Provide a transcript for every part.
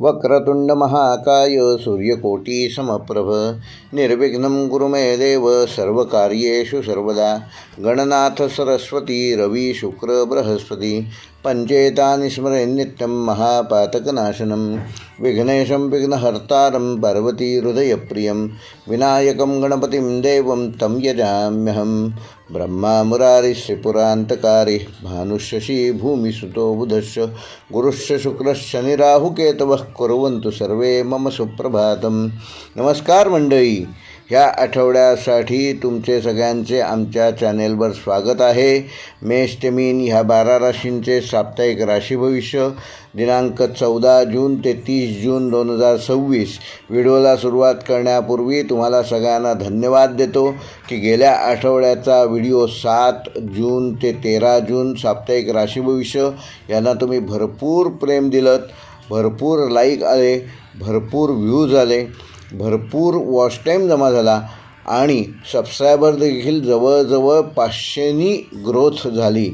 वक्रतुंड महाकाय सूर्यकोटी समप्रभ निर्विघ्नं कुरु मे देव सर्वकार्येषु सर्वदा। गणनाथ सरस्वती रवि शुक्र बृहस्पति पंचेतानि स्मरेन् नित्यं महापातकनाशनं। विघ्नेशं विघ्नहर्तारं पार्वती हृदयप्रियं विनायकं गणपतिं देवं तं यजाम्यहं। ब्रह्मा मुरारिः पुरान्तकारिः भानुशशी भूमिसुतो बुधश्च गुरुश्च शुक्रश्च शनिराहुकेतवः कुर्वन्तु सर्वे मम सुप्रभातम्। नमस्कार मंडळी, ह्या आठवड्यासाठी तुमचे सगळ्यांचे आमच्या चॅनेलवर स्वागत आहे। मेष ते मीन ह्या 12 राशींचे साप्ताहिक राशी भविष्य दिनांक 14 जून ते 30 जून 2026। व्हिडिओला सुरुवात करण्यापूर्वी तुम्हाला सगळ्यांना धन्यवाद देतो की गेल्या आठवड्याचा व्हिडिओ 7 जून ते 13 जून साप्ताहिक राशी भविष्य यांना तुम्ही भरपूर प्रेम दिलत, भरपूर लाईक आले, भरपूर व्ह्यूज आले, भरपूर वॉच टाईम जमा झाला आणि सबस्क्रायबर देखील जवळजवळ 500नी ग्रोथ झाली।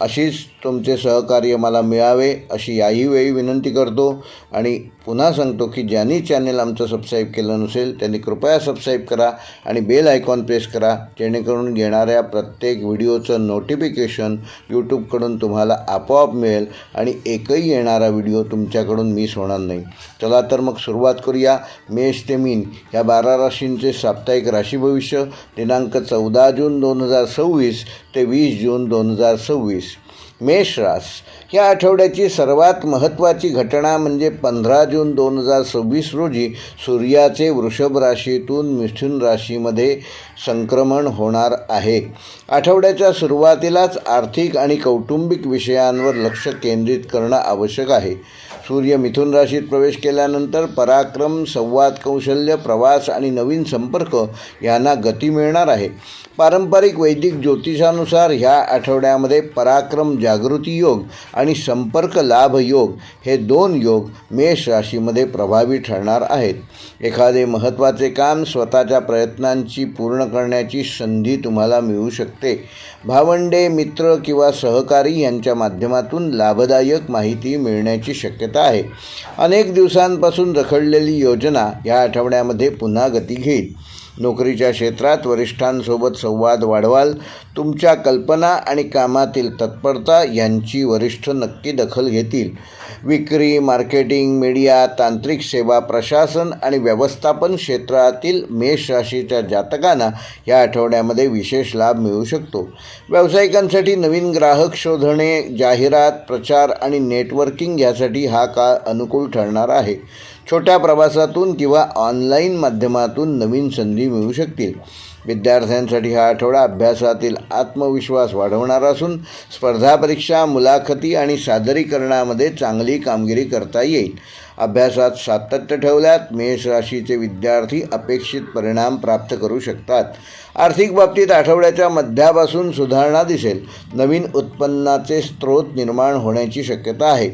अशीच तुमचे सहकार्य मला मिळावे अशी याही वेळी विनंती करतो आणि पुन्हा सांगतो की ज्यांनी चॅनल आमचं सबस्क्राईब केलं नसेल त्यांनी कृपया सबस्क्राईब करा आणि बेल आयकॉन प्रेस करा, जेणेकरून येणाऱ्या प्रत्येक व्हिडिओचं नोटिफिकेशन यूट्यूबकडून तुम्हाला आपोआप मिळेल आणि एकही येणारा व्हिडिओ तुमच्याकडून मिस होणार नाही। चला तर मग सुरुवात करूया। मेष ते मीन ह्या 12 राशींचे साप्ताहिक राशी भविष्य दिनांक 14 जून 2026 ते 20 जून 2026। मेष रास ह्या आठवड्याची सर्वात महत्त्वाची घटना म्हणजे 15 जून 2026 रोजी सूर्याचे वृषभ राशीतून मिथुन राशीमध्ये संक्रमण होणार आहे। आठवड्याच्या सुरुवातीलाच आर्थिक आणि कौटुंबिक विषयांवर लक्ष केंद्रित करणं आवश्यक आहे। सूर्य मिथुन राशीत प्रवेश केल्यानंतर पराक्रम, संवाद कौशल्य, प्रवास आणि नवीन संपर्क यांना गती मिळणार आहे। पारंपरिक वैदिक ज्योतिषानुसार ह्या आठवड्यामध्ये पराक्रम जागृती योग आणि संपर्क लाभ योग हे 2 योग मेष राशीमध्ये प्रभावी ठरणार आहेत। एखादे महत्त्वाचे काम स्वतःच्या प्रयत्नांची पूर्ण करण्याची संधी तुम्हाला मिळू शकते। भावंडे, मित्र किंवा सहकारी यांच्या माध्यमातून लाभदायक माहिती मिळण्याची शक्यता आहे। अनेक दिवसांपासून रखडलेली योजना या आठवड्यामध्ये पुन्हा गती घेईल। नोकरीच्या क्षेत्रात वरिष्ठांसोबत संवाद वाढवाल। तुमच्या कल्पना आणि कामातील तत्परता यांची वरिष्ठ नक्की दखल घेतील। विक्री, मार्केटिंग, मीडिया, तांत्रिक सेवा, प्रशासन आणि व्यवस्थापन क्षेत्रातील मेष राशीच्या जातकांना या आठवड्यामध्ये विशेष लाभ मिळू शकतो। व्यावसायिकांसाठी नवीन ग्राहक शोधणे, जाहिरात, प्रचार आणि नेटवर्किंग यासाठी हा काळ अनुकूल ठरणार आहे। छोट्या प्रवासातून किंवा ऑनलाईन माध्यमातून नवीन संधी मिळू शकतील। विद्यार्थ्यांसाठी हा आठवडा अभ्यासातील आत्मविश्वास वाढवणारा असून स्पर्धा परीक्षा, मुलाखती आणि सादरीकरणामध्ये चांगली कामगिरी करता येईल। अभ्यासात सातत्य ठेवल्यास मेष राशीचे विद्यार्थी अपेक्षित परिणाम प्राप्त करू शकतात। आर्थिक बाबतीत आठवड्याच्या मध्यापासून सुधारणा दिसेल। नवीन उत्पन्नाचे स्रोत निर्माण होण्याची शक्यता आहे।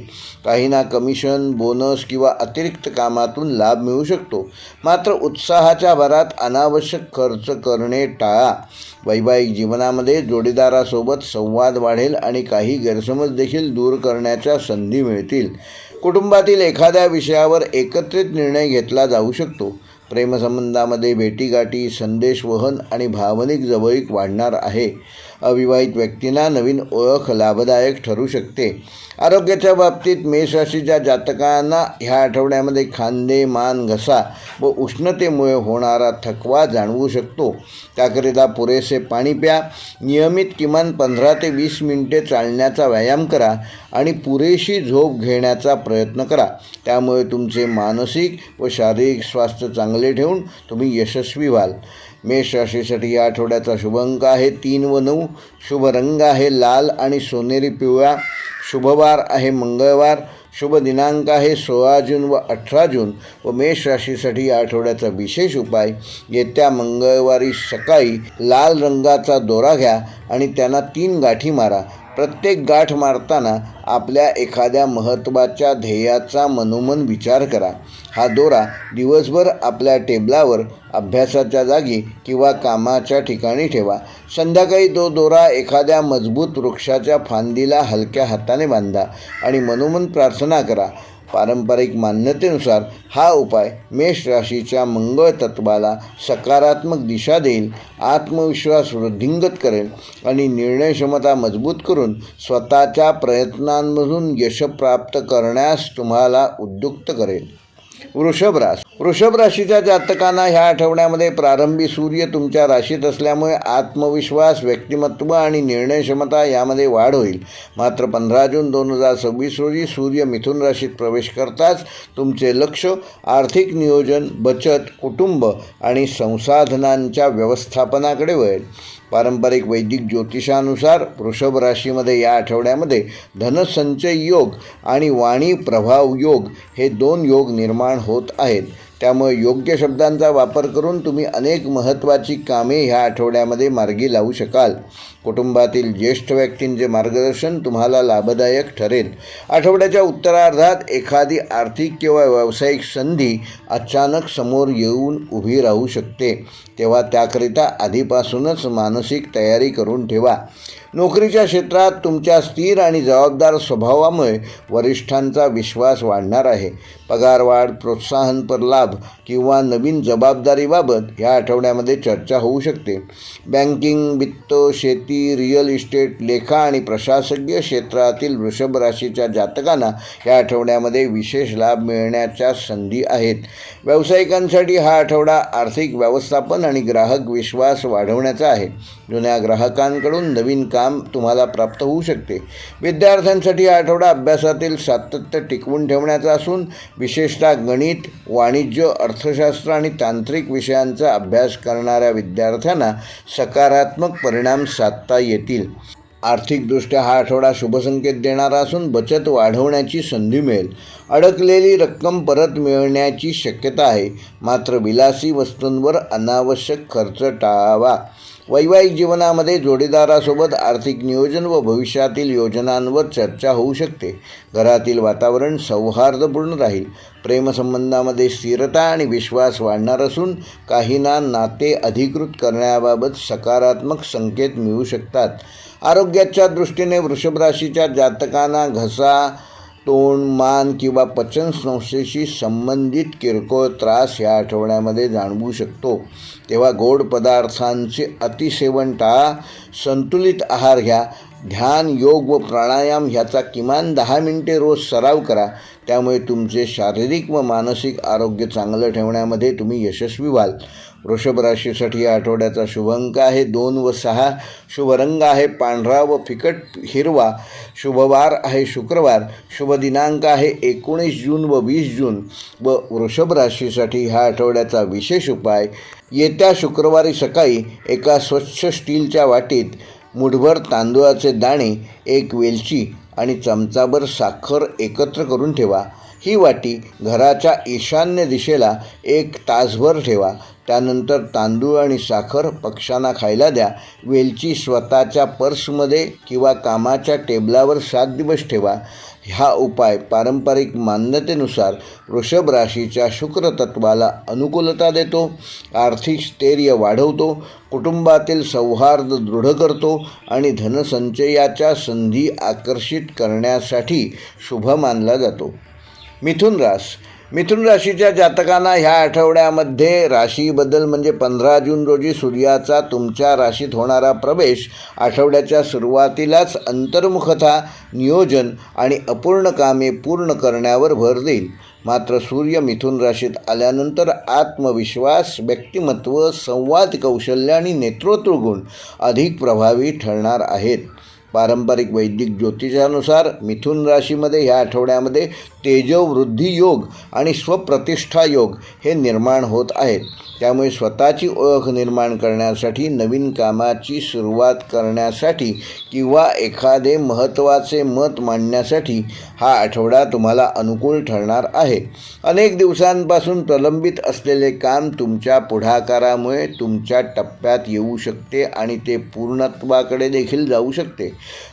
काहींना कमिशन, बोनस किंवा अतिरिक्त कामातून लाभ मिळू शकतो। मात्र उत्साहाच्या भरात अनावश्यक खर्च करणे टाळा। वैवाहिक जीवनामध्ये जोडीदारासोबत संवाद वाढेल आणि काही गैरसमज देखील दूर करण्याच्या संधी मिळतील। कुटुंबातील एखाद्या विषयावर एकत्रित निर्णय घेतला जाऊ शकतो। प्रेमसंबंधामध्ये भेटीगाठी, संदेशवहन आणि भावनिक जवळीक वाढणार आहे। अविवाहित व्यक्तींना नवीन ओळख लाभदायक ठरू शकते। आरोग्याच्या बाबतीत मेष राशीच्या जातकांना ह्या आठवड्यामध्ये खांदे, मान, घसा व उष्णतेमुळे होणारा थकवा जाणवू शकतो। त्याकरिता पुरेसे पाणी प्या, नियमित किमान 15 ते 20 मिनिटे चालण्याचा व्यायाम करा आणि पुरेशी झोप घेण्याचा प्रयत्न करा। त्यामुळे तुमचे मानसिक व शारीरिक स्वास्थ्य चांगले ठेवून तुम्ही यशस्वी व्हाल। मेष राशीसाठी या आठवड्याचा शुभ अंक आहे 3 व 9। शुभ रंग आहे लाल आणि सोनेरी पिवळा। शुभवार आहे मंगळवार। शुभ दिनांक आहे 16 जून व 18 जून व मेष राशीसाठी या आठवड्याचा विशेष उपाय येत्या मंगळवारी सकाळी लाल रंगाचा दोरा घ्या आणि त्यांना 3 गाठी मारा। प्रत्येक गाठ मारताना आपल्या एखाद्या महत्त्वाच्या ध्येयाचा मनोमन विचार करा। हा दोरा दिवसभर आपल्या टेबलावर, अभ्यासाच्या जागी किंवा कामाच्या ठिकाणी ठेवा। संध्याकाळी तो दोरा एखाद्या मजबूत वृक्षाच्या फांदीला हलक्या हाताने बांधा आणि मनोमन प्रार्थना करा, पारंपरिक मान्यतेनुसार हा उपाय मेष राशीच्या मंगळ तत्वाला सकारात्मक दिशा देईल, आत्मविश्वास वृद्धिंगत करेल आणि निर्णय क्षमता मजबूत करून स्वतःच्या प्रयत्नांमधून यश प्राप्त करण्यास तुम्हाला उद्युक्त करेल. वृषभ राशीच्या जातकांना ह्या आठवड्यामध्ये प्रारंभी सूर्य तुमच्या राशीत असल्यामुळे आत्मविश्वास, व्यक्तिमत्व आणि निर्णय क्षमता यामध्ये वाढ होईल. मात्र 15 जून 2026 रोजी सूर्य मिथुन राशीत प्रवेश करताच तुमचे लक्ष आर्थिक नियोजन, बचत, कुटुंब आणि संसाधनांच्या व्यवस्थापनाकडे वळेल. पारंपरिक वैदिक ज्योतिषानुसार वृषभ राशीमध्ये या आठवड्यामध्ये धनसंचय योग आणि वाणी प्रभाव योग हे 2 योग निर्माण होत आहेत. त्यामुळे योग्य शब्दांचा वापर करून तुम्ही अनेक महत्त्वाची कामे ह्या आठवड्यामध्ये मार्गी लावू शकाल. कुटुंबातील ज्येष्ठ व्यक्तींचे मार्गदर्शन तुम्हाला लाभदायक ठरेल. आठवड्याच्या उत्तरार्धात एखादी आर्थिक किंवा व्यावसायिक संधी अचानक समोर येऊन उभी राहू शकते, तेव्हा त्याकरिता आधीपासूनच मानसिक तयारी करून ठेवा. नोकरीच्या क्षेत्रात तुमच्या स्थिर आणि जबाबदार स्वभावामुळे वरिष्ठांचा विश्वास वाढणार आहे. पगारवाढ, प्रोत्साहनपर लाभ किंवा नवीन जबाबदारीबाबत या आठवड्यामध्ये चर्चा होऊ शकते. बँकिंग, वित्त, शेती, रिअल इस्टेट, लेखा आणि प्रशासकीय क्षेत्रातील वृषभ राशीच्या जातकांना या आठवड्यामध्ये विशेष लाभ मिळण्याच्या संधी आहेत. व्यावसायिकांसाठी हा आठवडा आर्थिक व्यवस्थापन आणि ग्राहक विश्वास वाढवण्याचा आहे. जुन्या ग्राहकांकडून नवीन काम तुम्हाला प्राप्त होऊ शकते. विद्यार्थ्यांसाठी हा आठवडा अभ्यासातील सातत्य टिकवून ठेवण्याचा असून विशेषतः गणित, वाणिज्य, अर्थशास्त्र आणि तांत्रिक विषयांचा अभ्यास करणाऱ्या विद्यार्थ्यांना सकारात्मक परिणाम साधता येतील. आर्थिकदृष्ट्या हा आठवडा शुभसंकेत देणारा असून बचत वाढवण्याची संधी मिळेल. अडकलेली रक्कम परत मिळण्याची शक्यता आहे. मात्र विलासी वस्तूंवर अनावश्यक खर्च टाळावा. वैवाहिक जीवनामध्ये जोडीदारासोबत आर्थिक नियोजन व भविष्यातील योजनांवर चर्चा होऊ शकते. घरातील वातावरण सौहार्दपूर्ण राहील. प्रेमसंबंधामध्ये स्थिरता आणि विश्वास वाढणार असून काहींना नाते अधिकृत करण्याबाबत सकारात्मक संकेत मिळू शकतात. आरोग्याच्या दृष्टीने वृषभ राशीच्या जातकांना घसा, तोंड, मान किंवा पचन संस्थेशी संबंधित किरकोळ त्रास या आठवड्यामध्ये जाणवू शकतो. तेव्हा गोड पदार्थांचे अतिसेवन टाळा. संतुलित आहार घ्या. ध्यान, योग व प्राणायाम ह्याचा किमान 10 मिनिटे रोज सराव करा. त्यामुळे तुमचे शारीरिक व मानसिक आरोग्य चांगलं ठेवण्यामध्ये तुम्ही यशस्वी व्हाल. वृषभ राशीसाठी या आठवड्याचा शुभ अंक आहे 2 व 6. शुभ रंग आहे पांढरा व फिकट हिरवा. शुभवार आहे शुक्रवार. शुभ दिनांक आहे 19 जून व 20 जून. व वृषभ राशीसाठी ह्या आठवड्याचा विशेष उपाय येत्या शुक्रवारी सकाळी एका स्वच्छ स्टीलच्या वाटीत मुठभर तांदूळाचे दाणे, 1 वेलची आणि चमचाभर साखर एकत्र करून ठेवा. ही वाटी घराच्या ईशान्य दिशेला 1 तासभर ठेवा. त्यानंतर तांदूळ आणि साखर पक्ष्यांना खायला द्या. वेलची स्वतःच्या पर्समध्ये किंवा कामाच्या टेबलावर 7 दिवस ठेवा. हा उपाय पारंपरिक मान्यतेनुसार वृषभ राशीच्या शुक्र तत्वाला अनुकूलता देतो, आर्थिक स्थैर्य वाढवतो, कुटुंबातील सौहार्द दृढ करतो आणि धनसंचयाच्या संधी आकर्षित करण्यासाठी शुभ मानला जातो. मिथुन राशीच्या जातकांना ह्या आठवड्यामध्ये राशी बदल म्हणजे 15 जून रोजी सूर्याचा तुमच्या राशीत होणारा प्रवेश आठवड्याच्या सुरुवातीलाच अंतर्मुखता, नियोजन आणि अपूर्ण कामे पूर्ण करण्यावर भर देईल. मात्र सूर्य मिथुन राशीत आल्यानंतर आत्मविश्वास, व्यक्तिमत्व, संवाद कौशल्य आणि नेतृत्व गुण अधिक प्रभावी ठरणार आहेत. पारंपरिक वैदिक ज्योतिषानुसार मिथुन राशीमध्ये ह्या आठवड्यामध्ये तेजोवृद्धी योग आणि स्वप्रतिष्ठा योग हे निर्माण होत आहेत. त्यामुळे स्वतःची ओळख निर्माण करण्यासाठी, नवीन कामाची सुरुवात करण्यासाठी किंवा एखादे महत्त्वाचे मत मांडण्यासाठी हा आठवडा तुम्हाला अनुकूल ठरणार आहे. अनेक दिवसांपासून प्रलंबित असलेले काम तुमच्या पुढाकारामुळे तुमच्या टप्प्यात येऊ शकते आणि ते पूर्णत्वाकडे देखील जाऊ शकते.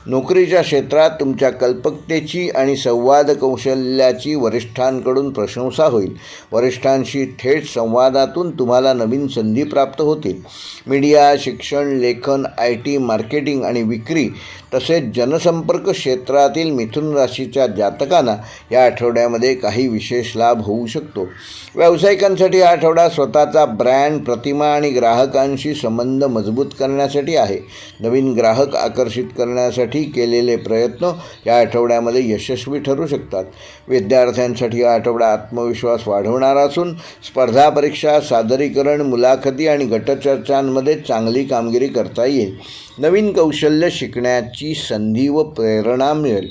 नोकरीच्या क्षेत्रात तुमच्या कल्पकतेची आणि संवाद कौशल्य कौशल्याची वरिष्ठांकडून प्रशंसा होईल. वरिष्ठांशी थेट संवादातून तुम्हाला नवीन संधी प्राप्त होतील. मीडिया, शिक्षण, लेखन, IT, मार्केटिंग आणि विक्री तसेच जनसंपर्क क्षेत्रातील मिथुन राशीच्या जातकांना या आठवड्यामध्ये काही विशेष लाभ होऊ शकतो. व्यावसायिकांसाठी हा आठवडा स्वतःचा ब्रँड, प्रतिमा आणि ग्राहकांशी संबंध मजबूत करण्यासाठी आहे. नवीन ग्राहक आकर्षित करण्यासाठी केलेले प्रयत्न या आठवड्यामध्ये यशस्वी ठरू शकतात. विद्यार्थ्यांसाठी हा आठवडा आत्मविश्वास वाढवणारा असून स्पर्धा परीक्षा, सादरीकरण, मुलाखती आणि गटचर्चांमध्ये चांगली कामगिरी करता येईल. नवीन कौशल्य शिकण्याची संधी व प्रेरणा मिळेल.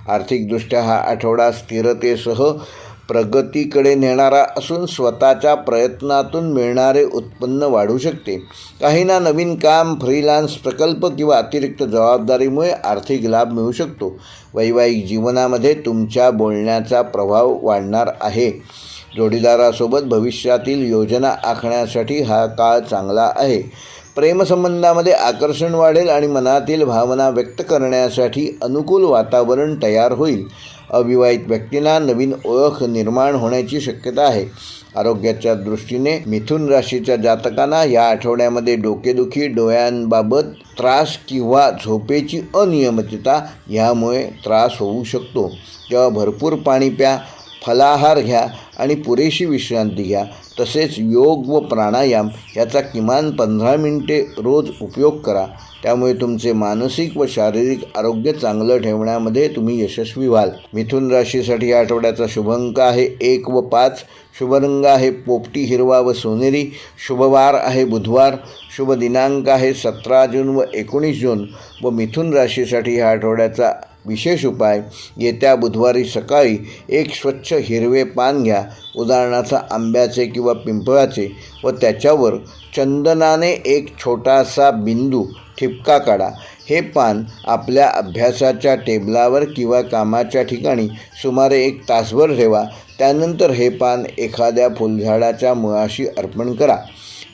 आर्थिकदृष्ट्या हा आठवडा स्थिरतेसह प्रगतीकडे नेणारा असून स्वतःच्या प्रयत्नातून मिळणारे उत्पन्न वाढू शकते. काहींना नवीन काम, फ्रीलान्स प्रकल्प किंवा अतिरिक्त जबाबदारीमुळे आर्थिक लाभ मिळू शकतो. वैवाहिक जीवनामध्ये तुमच्या बोलण्याचा प्रभाव वाढणार आहे. जोडीदारासोबत भविष्यातील योजना आखण्यासाठी हा काळ चांगला आहे. प्रेमसंबंधामध्ये आकर्षण वाढेल आणि मनातील भावना व्यक्त करण्यासाठी अनुकूल वातावरण तयार होईल. अविवाहित व्यक्तींना नवीन ओळख निर्माण होण्याची शक्यता आहे. आरोग्याच्या दृष्टीने मिथुन राशीच्या जातकांना या आठवड्यामध्ये डोकेदुखी, डोळ्यांबाबत त्रास किंवा झोपेची अनियमितता यामुळे त्रास होऊ शकतो. तेव्हा भरपूर पाणी प्या, फलाहार घ्या आणि पुरेशी विश्रांती घ्या. तसेच योग व प्राणायाम याचा किमान 15 मिनिटे रोज उपयोग करा. त्यामुळे तुमचे मानसिक व शारीरिक आरोग्य चांगलं ठेवण्यामध्ये तुम्ही यशस्वी व्हाल. मिथुन राशीसाठी या आठवड्याचा शुभ अंक आहे 1 व 5. शुभ रंग आहे पोपटी, हिरवा व सोनेरी. शुभवार आहे बुधवार. शुभ दिनांक आहे 17 जून व 19 जून. व मिथुन राशीसाठी ह्या आठवड्याचा विशेष उपाय, येत्या बुधवारी सकाळी एक स्वच्छ हिरवे पान घ्या, उदाहरणार्थ आंब्याचे किंवा पिंपळाचे, व त्याच्यावर चंदनाने एक छोटासा बिंदू ठिपका काढा. हे पान आपल्या अभ्यासाच्या टेबलावर किंवा कामाच्या ठिकाणी सुमारे 1 तासभर ठेवा. त्यानंतर हे पान एखाद्या फुलझाडाच्या मुळाशी अर्पण करा.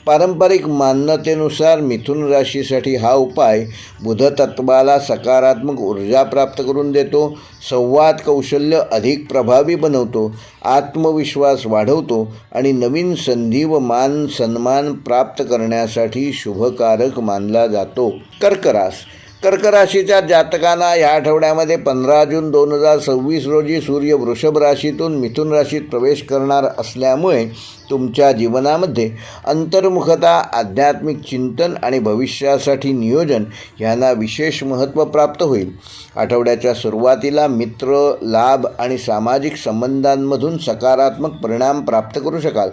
पारंपरिक मान्यतेनुसार मिथुन राशीसाठी हा उपाय बुधतत्वाला सकारात्मक ऊर्जा प्राप्त करून देतो, संवाद कौशल्य अधिक प्रभावी बनवतो, आत्मविश्वास वाढवतो आणि नवीन संधी व मान सन्मान प्राप्त करण्यासाठी शुभकारक मानला जातो. कर्क राशीच्या जातकांना या आठवड्यामध्ये 15 जून 2026 रोजी सूर्य वृषभ राशीतून मिथुन राशीत प्रवेश करणार असल्यामुळे तुमच्या जीवनामध्ये अंतर्मुखता, आध्यात्मिक चिंतन आणि भविष्यासाठी नियोजन यांना विशेष महत्त्व प्राप्त होईल. आठवड्याच्या सुरुवातीला मित्र, लाभ आणि सामाजिक संबंधांमधून सकारात्मक परिणाम प्राप्त करू शकाल.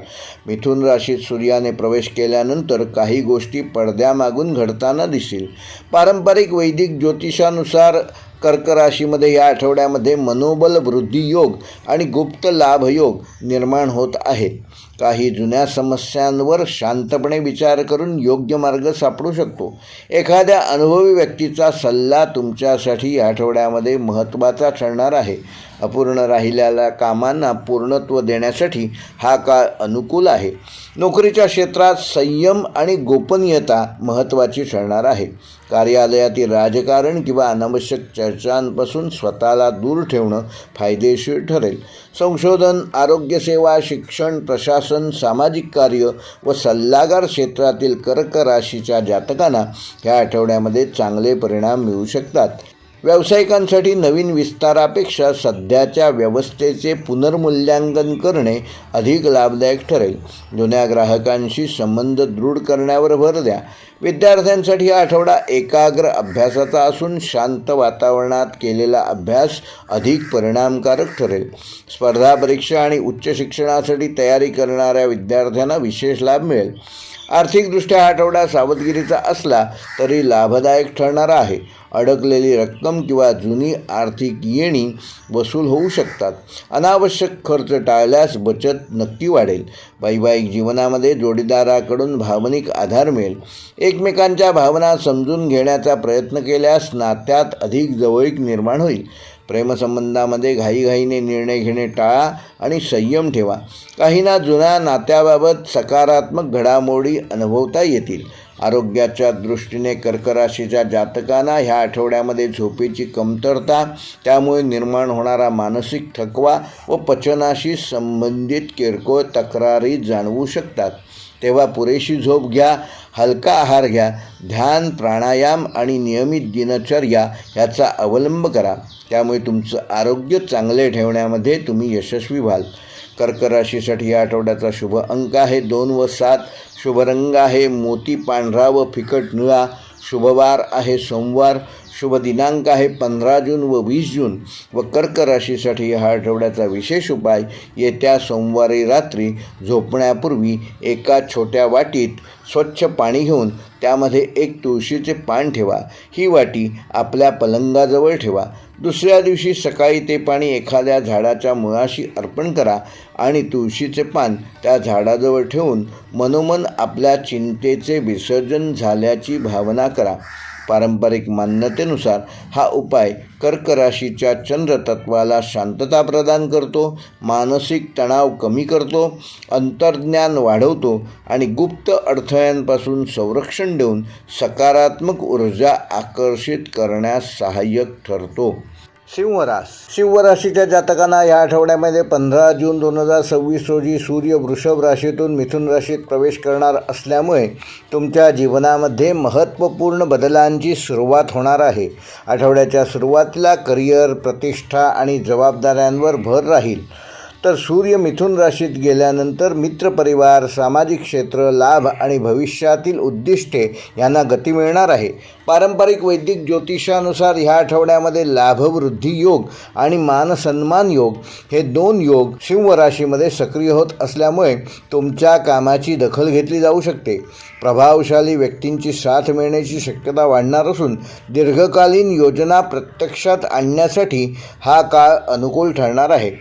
मिथुन राशीत सूर्याने प्रवेश केल्यानंतर काही गोष्टी पडद्यामागून घडताना दिसतील. पारंपरिक वैदिक ज्योतिषानुसार कर्क राशीमध्ये या आठवड्यामध्ये मनोबल वृद्धी योग आणि गुप्त लाभ योग निर्माण होत आहेत. काही जुन्या समस्यांवर शांतपणे विचार करून योग्य मार्ग सापडू शकतो. एखाद्या अनुभवी व्यक्तीचा सल्ला तुमच्यासाठी या आठवड्यामध्ये महत्त्वाचा ठरणार आहे. अपूर्ण राहिलेल्या कामांना पूर्णत्व देण्यासाठी हा काळ अनुकूल आहे. नोकरीच्या क्षेत्रात संयम आणि गोपनीयता महत्त्वाची ठरणार आहे. कार्यालयातील राजकारण किंवा अनावश्यक चर्चांपासून स्वतःला दूर ठेवणं फायदेशीर ठरेल. संशोधन, आरोग्यसेवा, शिक्षण, प्रशासन, सामाजिक कार्य व सल्लागार क्षेत्रातील कर्क राशीच्या जातकांना ह्या आठवड्यामध्ये चांगले परिणाम मिळू शकतात. व्यावसायिकांसाठी नवीन विस्तारापेक्षा सध्याच्या व्यवस्थेचे पुनर्मूल्यांकन करणे अधिक लाभदायक ठरेल. जुन्या ग्राहकांशी संबंध दृढ करण्यावर भर द्या. विद्यार्थ्यांसाठी हा आठवडा एकाग्र अभ्यासाचा असून शांत वातावरणात केलेला अभ्यास अधिक परिणामकारक ठरेल. स्पर्धा परीक्षा आणि उच्च शिक्षणासाठी तयारी करणाऱ्या विद्यार्थ्यांना विशेष लाभ मिळेल. आर्थिकदृष्ट्या हा आठवडा सावधगिरीचा असला तरी लाभदायक ठरणारा आहे. अडकलेली रक्कम किंवा जुनी आर्थिक येणी वसूल होऊ शकतात. अनावश्यक खर्च टाळल्यास बचत नक्की वाढेल. वैवाहिक जीवनामध्ये जोडीदाराकडून भावनिक आधार मिळेल. एकमेकांच्या भावना समजून घेण्याचा प्रयत्न केल्यास नात्यात अधिक जवळीक निर्माण होईल. प्रेमसंबंधामध्ये घाईघाईने निर्णय घेणे टाळा आणि संयम ठेवा. काहींना जुन्या नात्याबाबत सकारात्मक घडामोडी अनुभवता येतील. आरोग्याच्या दृष्टीने कर्क राशीच्या जातकांना ह्या आठवड्यामध्ये झोपेची कमतरता, त्यामुळे निर्माण होणारा मानसिक थकवा व पचनाशी संबंधित किरकोळ तक्रारी जाणवू शकतात. तेव्हा पुरेशी झोप घ्या, हलका आहार घ्या, ध्यान, प्राणायाम आणि नियमित दिनचर्या याचा अवलंब करा. त्यामुळे तुमचं आरोग्य चांगले ठेवण्यामध्ये तुम्ही यशस्वी व्हाल. कर्क राशीसाठी या आठवड्याचा शुभ अंक आहे 2 व 7. शुभ रंग आहे मोती पांढरा व फिकट निळा. शुभवार आहे सोमवार. शुभ दिनांक आहे 15 जून व 20 जून. व कर्क राशीसाठी हा आठवड्याचा विशेष उपाय, येत्या सोमवारी रात्री झोपण्यापूर्वी एका छोट्या वाटीत स्वच्छ पाणी घेऊन त्यामध्ये एक तुळशीचे पान ठेवा. ही वाटी आपल्या पलंगाजवळ ठेवा. दुसऱ्या दिवशी सकाळी ते पाणी एखाद्या झाडाच्या मुळाशी अर्पण करा आणि तुळशीचे पान त्या झाडाजवळ ठेवून मनोमन आपल्या चिंतेचे विसर्जन झाल्याची भावना करा. पारंपरिक मान्यतेनुसार हा उपाय कर्क राशीच्या चंद्रतत्वाला शांतता प्रदान करतो, मानसिक तणाव कमी करतो, अंतर्ज्ञान वाढवतो आणि गुप्त अडथळ्यांपासून संरक्षण देऊन सकारात्मक ऊर्जा आकर्षित करण्यास सहाय्यक ठरतो. सिंह राशीच्या जातकांना या आठवड्यामध्ये 15 जून 2026 रोजी सूर्य वृषभ राशीतून मिथुन राशीत प्रवेश करणार असल्यामुळे तुमच्या जीवनामध्ये महत्त्वपूर्ण बदलांची सुरुवात होणार आहे. आठवड्याच्या सुरुवातीला करिअर, प्रतिष्ठा आणि जबाबदाऱ्यांवर भर राहील. तर सूर्य मिथुन राशीत गेल्यानंतर मित्रपरिवार, सामाजिक क्षेत्र, लाभ आणि भविष्यातील उद्दिष्टे यांना गती मिळणार आहे. पारंपरिक वैदिक ज्योतिषानुसार ह्या आठवड्यामध्ये लाभवृद्धी योग आणि मानसन्मान योग हे 2 योग सिंह राशीमध्ये सक्रिय होत असल्यामुळे तुमच्या कामाची दखल घेतली जाऊ शकते. प्रभावशाली व्यक्तींची साथ मिळण्याची शक्यता वाढणार असून दीर्घकालीन योजना प्रत्यक्षात आणण्यासाठी हा काळ अनुकूल ठरणार आहे.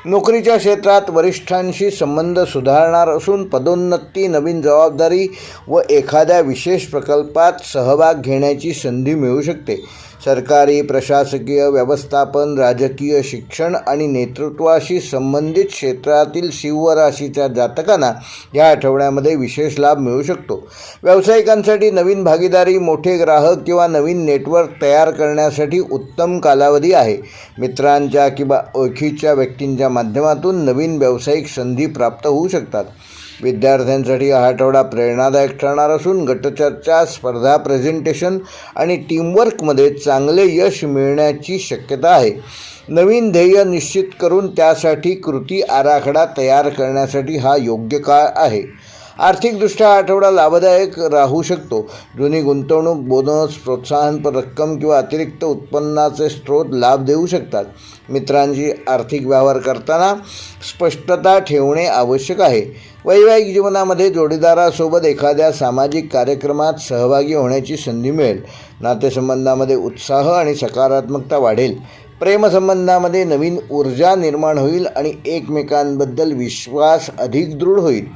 नोकरीच्या क्षेत्रात वरिष्ठांशी संबंध सुधारणार असून पदोन्नती, नवीन जबाबदारी व एखाद्या विशेष प्रकल्पात सहभाग घेण्याची संधी मिळू शकते. सरकारी, प्रशासकीय, व्यवस्थापन, राजकीय, शिक्षण आणि नेतृत्वाशी संबंधित क्षेत्रातील सिंह राशीच्या जातकांना या आठवड्यामध्ये विशेष लाभ मिळू शकतो. व्यावसायिकांसाठी नवीन भागीदारी, मोठे ग्राहक किंवा नवीन नेटवर्क तयार करण्यासाठी उत्तम कालावधी आहे. मित्रांच्या किंवा ओळखीच्या व्यक्तींच्या माध्यमातून नवीन व्यावसायिक संधी प्राप्त होऊ शकतात. विद्यार्थ्यांसाठी हा आठवडा प्रेरणादायक ठरणार असून गटचर्चा, स्पर्धा, प्रेझेंटेशन आणि टीमवर्कमध्ये चांगले यश मिळण्याची शक्यता आहे. नवीन ध्येय निश्चित करून त्यासाठी कृती आराखडा तयार करण्यासाठी हा योग्य काळ आहे. आर्थिकदृष्ट्या हा आठवडा लाभदायक राहू शकतो. जुनी गुंतवणूक, बोनस, प्रोत्साहनपर रक्कम किंवा अतिरिक्त उत्पन्नाचे स्रोत लाभ देऊ शकतात. मित्रांशी आर्थिक व्यवहार करताना स्पष्टता ठेवणे आवश्यक आहे. वैवाहिक जीवनामध्ये जोडीदारासोबत एखाद्या सामाजिक कार्यक्रमात सहभागी होण्याची संधी मिळेल. नातेसंबंधामध्ये उत्साह आणि सकारात्मकता वाढेल. प्रेमसंबंधामध्ये नवीन ऊर्जा निर्माण होईल आणि एकमेकांबद्दल विश्वास अधिक दृढ होईल.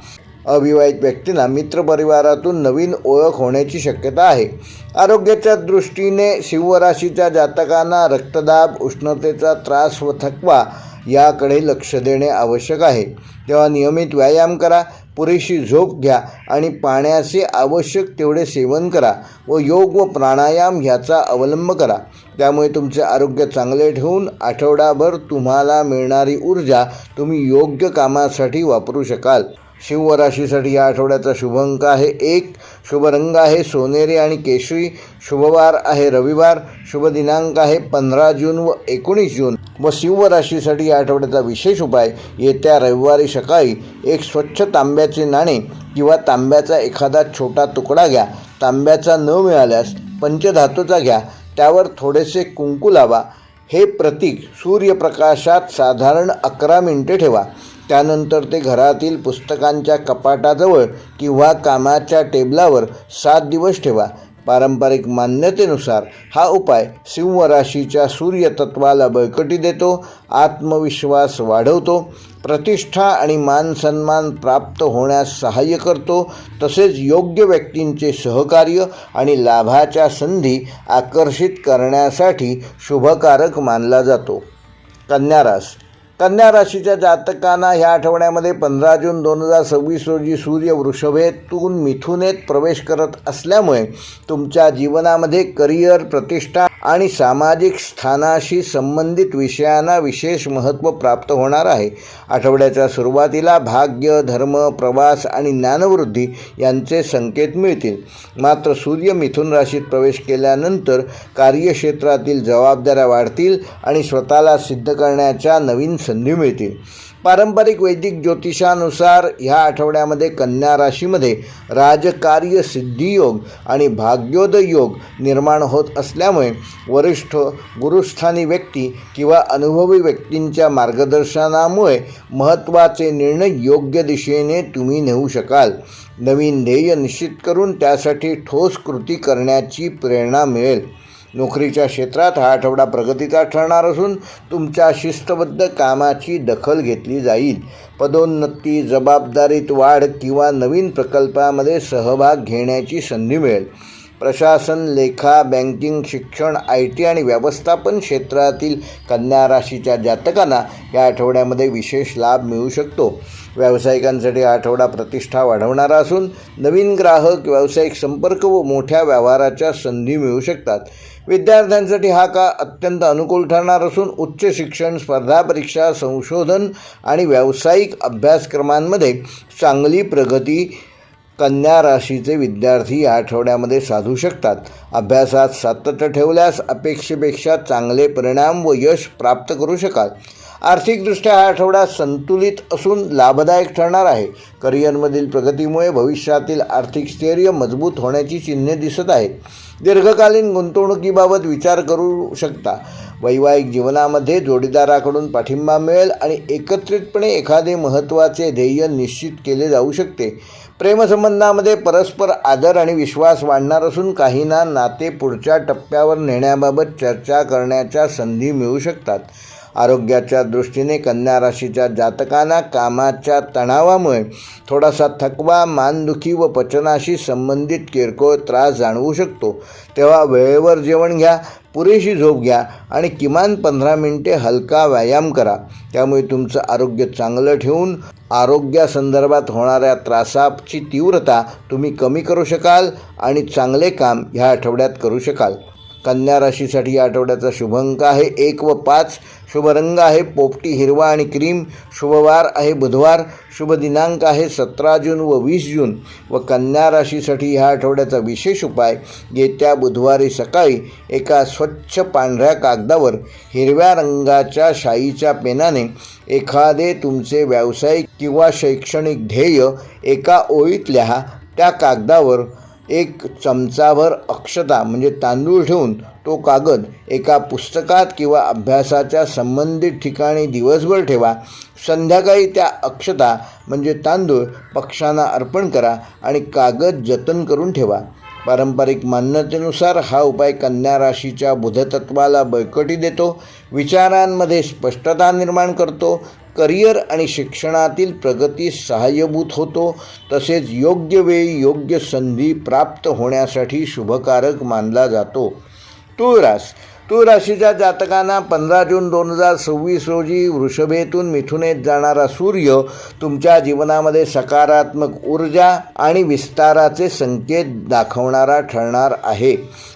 अविवाहित व्यक्तींना मित्रपरिवारातून नवीन ओळख होण्याची शक्यता आहे. आरोग्याच्या दृष्टीने सिंह राशीच्या जातकांना रक्तदाब, उष्णतेचा त्रास व थकवा याकडे लक्ष देणे आवश्यक आहे. तेव्हा नियमित व्यायाम करा, पुरेशी झोप घ्या आणि पाण्याचे आवश्यक तेवढे सेवन करा व योग व प्राणायाम ह्याचा अवलंब करा. त्यामुळे तुमचे आरोग्य चांगले ठेवून आठवडाभर तुम्हाला मिळणारी ऊर्जा तुम्ही योग्य कामासाठी वापरू शकाल. सिंह राशीसाठी या आठवड्याचा शुभ अंक आहे 1. शुभ रंग आहे सोनेरी आणि केशरी. शुभवार आहे रविवार. शुभ दिनांक आहे 15 जून व 19 जून. व सिंह राशीसाठी या आठवड्याचा विशेष उपाय, येत्या रविवारी सकाळी एक स्वच्छ तांब्याचे नाणे किंवा तांब्याचा एखादा छोटा तुकडा घ्या. तांब्याचा न मिळाल्यास पंचधातूचा घ्या. त्यावर थोडेसे कुंकू लावा. हे प्रतीक सूर्यप्रकाशात साधारण 11 मिनिटे ठेवा. त्यानंतर ते घरातील पुस्तकांच्या कपाटाजवळ किंवा कामाच्या टेबलावर 7 दिवस ठेवा. पारंपरिक मान्यतेनुसार हा उपाय सिंह राशीच्या सूर्यतत्वाला बळकटी देतो, आत्मविश्वास वाढवतो, प्रतिष्ठा आणि मानसन्मान प्राप्त होण्यास सहाय्य करतो. तसेच योग्य व्यक्तींचे सहकार्य आणि लाभाच्या संधी आकर्षित करण्यासाठी शुभकारक मानला जातो. कन्या रास कन्या राशीच्या जातकांना ह्या आठवड्यामध्ये 15 जून 2026 रोजी सूर्य वृषभेतून मिथुनेत प्रवेश करत असल्यामुळे तुमच्या जीवनामध्ये करिअर, प्रतिष्ठा आणि सामाजिक स्थानाशी संबंधित विषयांना विशेष महत्त्व प्राप्त होणार आहे. आठवड्याच्या सुरुवातीला भाग्य, धर्म, प्रवास आणि ज्ञानवृद्धी यांचे संकेत मिळतील. मात्र सूर्य मिथुन राशीत प्रवेश केल्यानंतर कार्यक्षेत्रातील जबाबदाऱ्या वाढतील आणि स्वतःला सिद्ध करण्याच्या नवीन संधी मिळतील. पारंपरिक वैदिक ज्योतिषानुसार ह्या आठवड्यामध्ये कन्या राशीमध्ये राजकार्य सिद्धियोग आणि भाग्योदय योग निर्माण होत असल्यामुळे वरिष्ठ, गुरुस्थानी व्यक्ती किंवा अनुभवी व्यक्तींच्या मार्गदर्शनामुळे महत्त्वाचे निर्णय योग्य दिशेने तुम्ही नेऊ शकाल. नवीन ध्येय निश्चित करून त्यासाठी ठोस कृती करण्याची प्रेरणा मिळेल. नोकरीच्या क्षेत्रात हा आठवडा प्रगतीचा ठरणार असून तुमच्या शिस्तबद्ध कामाची दखल घेतली जाईल. पदोन्नती, जबाबदारीत वाढ किंवा नवीन प्रकल्पामध्ये सहभाग घेण्याची संधी मिळेल. प्रशासन, लेखा, बँकिंग, शिक्षण, IT आणि व्यवस्थापन क्षेत्रातील कन्या राशीच्या जातकांना या आठवड्यामध्ये विशेष लाभ मिळू शकतो. व्यावसायिकांसाठी हा आठवडा प्रतिष्ठा वाढवणारा असून नवीन ग्राहक, व्यावसायिक संपर्क व मोठ्या व्यवहाराच्या संधी मिळू शकतात. विद्यार्थ्यांसाठी हा काळ अत्यंत अनुकूल ठरणार असून उच्च शिक्षण, स्पर्धा परीक्षा, संशोधन आणि व्यावसायिक अभ्यासक्रमांमध्ये चांगली प्रगती कन्या राशीचे विद्यार्थी या आठवड्यामध्ये साधू शकतात. अभ्यासात सातत्य ठेवल्यास अपेक्षेपेक्षा चांगले परिणाम व यश प्राप्त करू शकाल. आर्थिकदृष्ट्या हा आठवडा संतुलित असून लाभदायक ठरणार आहे. करिअरमधील प्रगतीमुळे भविष्यातील आर्थिक स्थैर्य मजबूत होण्याची चिन्हे दिसत आहेत. दीर्घकालीन गुंतवणुकीबाबत विचार करू शकता. वैवाहिक जीवनामध्ये जोडीदाराकडून पाठिंबा मिळेल आणि एकत्रितपणे एखादे महत्त्वाचे ध्येय निश्चित केले जाऊ शकते. प्रेमसंबंधामध्ये परस्पर आदर आणि विश्वास वाढणार असून काहींना नाते पुढच्या टप्प्यावर नेण्याबाबत चर्चा करण्याच्या संधी मिळू शकतात. आरोग्याच्या दृष्टीने कन्या राशीच्या जातकांना कामाच्या तणावामुळे थोडासा थकवा, मानदुखी व पचनाशी संबंधित किरकोळ त्रास जाणवू शकतो. तेव्हा वेळेवर जेवण घ्या, पुरेशी झोप घ्या आणि किमान 15 मिनिटे हलका व्यायाम करा. त्यामुळे तुमचं आरोग्य चांगलं ठेवून आरोग्यासंदर्भात होणाऱ्या त्रासाची तीव्रता तुम्ही कमी करू शकाल आणि चांगले काम ह्या आठवड्यात करू शकाल. कन्या राशीसाठी या आठवड्याचा शुभ अंक आहे 1 व 5. शुभ रंग आहे पोपटी, हिरवा आणि क्रीम. शुभवार आहे बुधवार. शुभ दिनांक आहे 17 जून व 20 जून. व कन्या राशीसाठी ह्या आठवड्याचा विशेष उपाय येत्या बुधवारी सकाळी एका स्वच्छ पांढऱ्या कागदावर हिरव्या रंगाच्या शाईच्या पेनाने एखादे तुमचे व्यावसायिक किंवा शैक्षणिक ध्येय एका ओळीत लिहा. त्या कागदावर 1 चमचाभर अक्षता म्हणजे तांदूळ ठेवून तो कागद एका पुस्तकात किंवा अभ्यासाच्या संबंधित ठिकाणी दिवसभर ठेवा. संध्याकाळी त्या अक्षता म्हणजे तांदूळ पक्ष्यांना अर्पण करा आणि कागद जतन करून ठेवा. पारंपरिक मान्यतेनुसार हा उपाय कन्या राशीच्या बुधतत्वाला बळकटी देतो, विचारांमध्ये स्पष्टता निर्माण करतो, करिअर आणि शिक्षणातील प्रगतीस सहाय्यभूत होतो, तसेच योग्य वेळी योग्य संधी प्राप्त होण्यासाठी शुभकारक मानला जातो. तुळ राशीच्या जातकांना 15 जून 2026 रोजी वृषभेतून मिथुनेत जाणारा सूर्य तुमच्या जीवनामध्ये सकारात्मक ऊर्जा आणि विस्ताराचे संकेत दाखवणारा ठरणार आहे.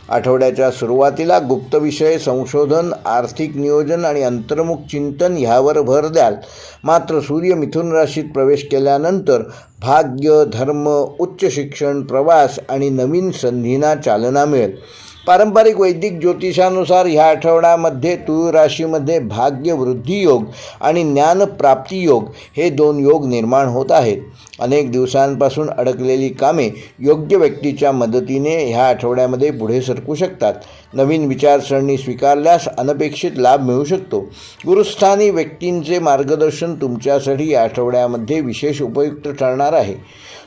आठवड्याच्या सुरुवातीला गुप्त विषय, संशोधन, आर्थिक नियोजन आणि अंतर्मुख चिंतन ह्यावर भर द्याल. मात्र सूर्य मिथुन राशीत प्रवेश केल्यानंतर भाग्य, धर्म, उच्च शिक्षण, प्रवास आणि नवीन संधींना चालना मिळेल. पारंपरिक वैदिक ज्योतिषानुसार ह्या आठवड्यामध्ये तुळ राशीमध्ये भाग्य वृद्धी योग आणि ज्ञानप्राप्ती योग हे 2 योग निर्माण होत आहेत. अनेक दिवसांपासून अडकलेली कामे योग्य व्यक्तीच्या मदतीने ह्या आठवड्यामध्ये पुढे सरकू शकतात. नवीन विचारसरणी स्वीकारल्यास अनपेक्षित लाभ मिळू शकतो. गुरुस्थानी व्यक्तींचे मार्गदर्शन तुमच्यासाठी या आठवड्यामध्ये विशेष उपयुक्त ठरणार आहे.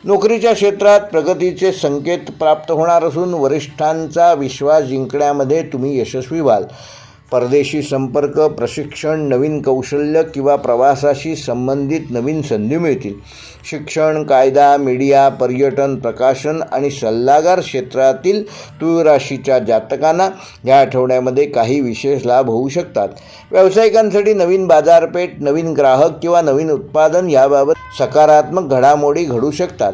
नोकरीच्या क्षेत्रात प्रगतीचे संकेत प्राप्त होणार असून वरिष्ठांचा विश्वास जिंकण्यामध्ये तुम्ही यशस्वी व्हाल. परदेशी संपर्क, प्रशिक्षण, नवीन कौशल्य किंवा प्रवासाशी संबंधित नवीन संधी मिळतील. शिक्षण, कायदा, मीडिया, पर्यटन, प्रकाशन आणि सल्लागार क्षेत्रातील तूळ राशीच्या जातकांना या आठवड्यामध्ये काही विशेष लाभ होऊ शकतात. व्यावसायिकांसाठी नवीन बाजारपेठ, नवीन ग्राहक किंवा नवीन उत्पादन याबाबत सकारात्मक घडामोडी घडू शकतात.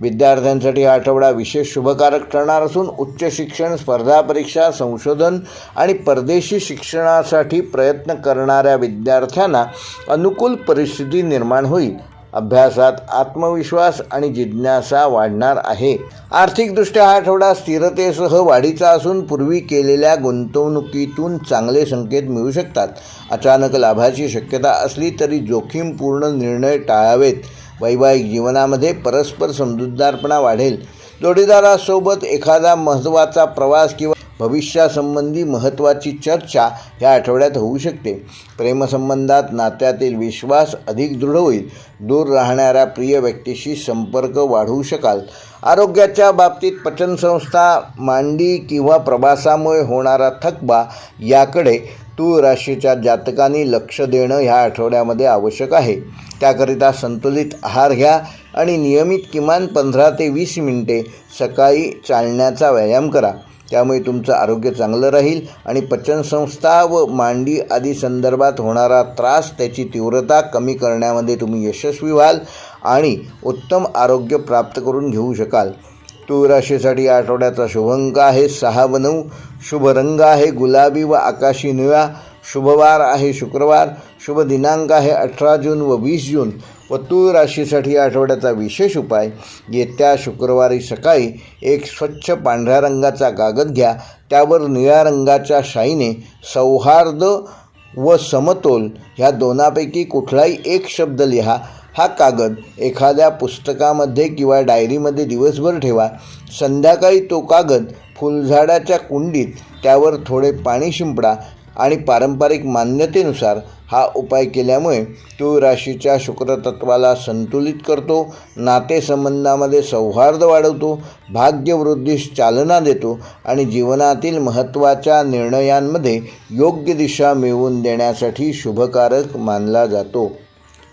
विद्यार्थ्यांसाठी हा आठवडा विशेष शुभकारक ठरणार असून उच्च शिक्षण, स्पर्धा परीक्षा, संशोधन आणि परदेशी शिक्षणासाठी प्रयत्न करणाऱ्या विद्यार्थ्यांना अनुकूल परिस्थिती निर्माण होईल. अभ्यासात आत्मविश्वास आणि जिज्ञासा वाढणार आहे. आर्थिकदृष्ट्या हा आठवडा स्थिरतेसह वाढीचा असून पूर्वी केलेल्या गुंतवणुकीतून चांगले संकेत मिळू शकतात. अचानक लाभाची शक्यता असली तरी जोखीमपूर्ण निर्णय टाळावेत. वैवाहिक जीवनामध्ये परस्पर समजूतदारपणा वाढेल. जोडीदारासोबत एखादा महत्त्वाचा प्रवास किंवा भविष्यासंबंधी महत्त्वाची चर्चा या आठवड्यात होऊ शकते. प्रेमसंबंधात नात्यातील विश्वास अधिक दृढ होईल. दूर राहणाऱ्या प्रिय व्यक्तीशी संपर्क वाढवू शकाल. आरोग्याच्या बाबतीत पचनसंस्था, मांडी किंवा प्रवासामुळे होणारा थकवा याकडे तूळ राशीच्या जातकांनी लक्ष देणं ह्या आठवड्यामध्ये आवश्यक आहे. त्याकरिता संतुलित आहार घ्या आणि नियमित किमान 15 ते 20 मिनिटे सकाळी चालण्याचा व्यायाम करा. त्यामुळे तुमचं आरोग्य चांगलं राहील आणि पचनसंस्था व मांडी आदी संदर्भात होणारा त्रास, त्याची तीव्रता कमी करण्यामध्ये तुम्ही यशस्वी व्हाल आणि उत्तम आरोग्य प्राप्त करून घेऊ शकाल. तूळ राशीसाठी या आठवड्याचा शुभ अंक आहे 6 व 9. शुभ रंग आहे गुलाबी व आकाशी निळा. शुभवार आहे शुक्रवार. शुभ दिनांक आहे 18 जून व 20 जून. व तूळ राशीसाठी या आठवड्याचा विशेष उपाय, येत्या शुक्रवारी सकाळी एक स्वच्छ पांढऱ्या रंगाचा कागद घ्या. त्यावर निळ्या रंगाच्या शाईने सौहार्द व समतोल ह्या दोनापैकी कुठलाही एक शब्द लिहा. हा कागद एखाद्या पुस्तकामध्ये किंवा डायरीमध्ये दिवसभर ठेवा. संध्याकाळी तो कागद फुलझाडाच्या कुंडीत त्यावर थोडे पाणी शिंपडा आणि पारंपरिक मान्यतेनुसार हा उपाय केल्यामुळे तूळ राशीच्या शुक्रतत्वाला संतुलित करतो, नातेसंबंधामध्ये सौहार्द वाढवतो, भाग्यवृद्धीस चालना देतो आणि जीवनातील महत्त्वाच्या निर्णयांमध्ये योग्य दिशा मिळवून देण्यासाठी शुभकारक मानला जातो.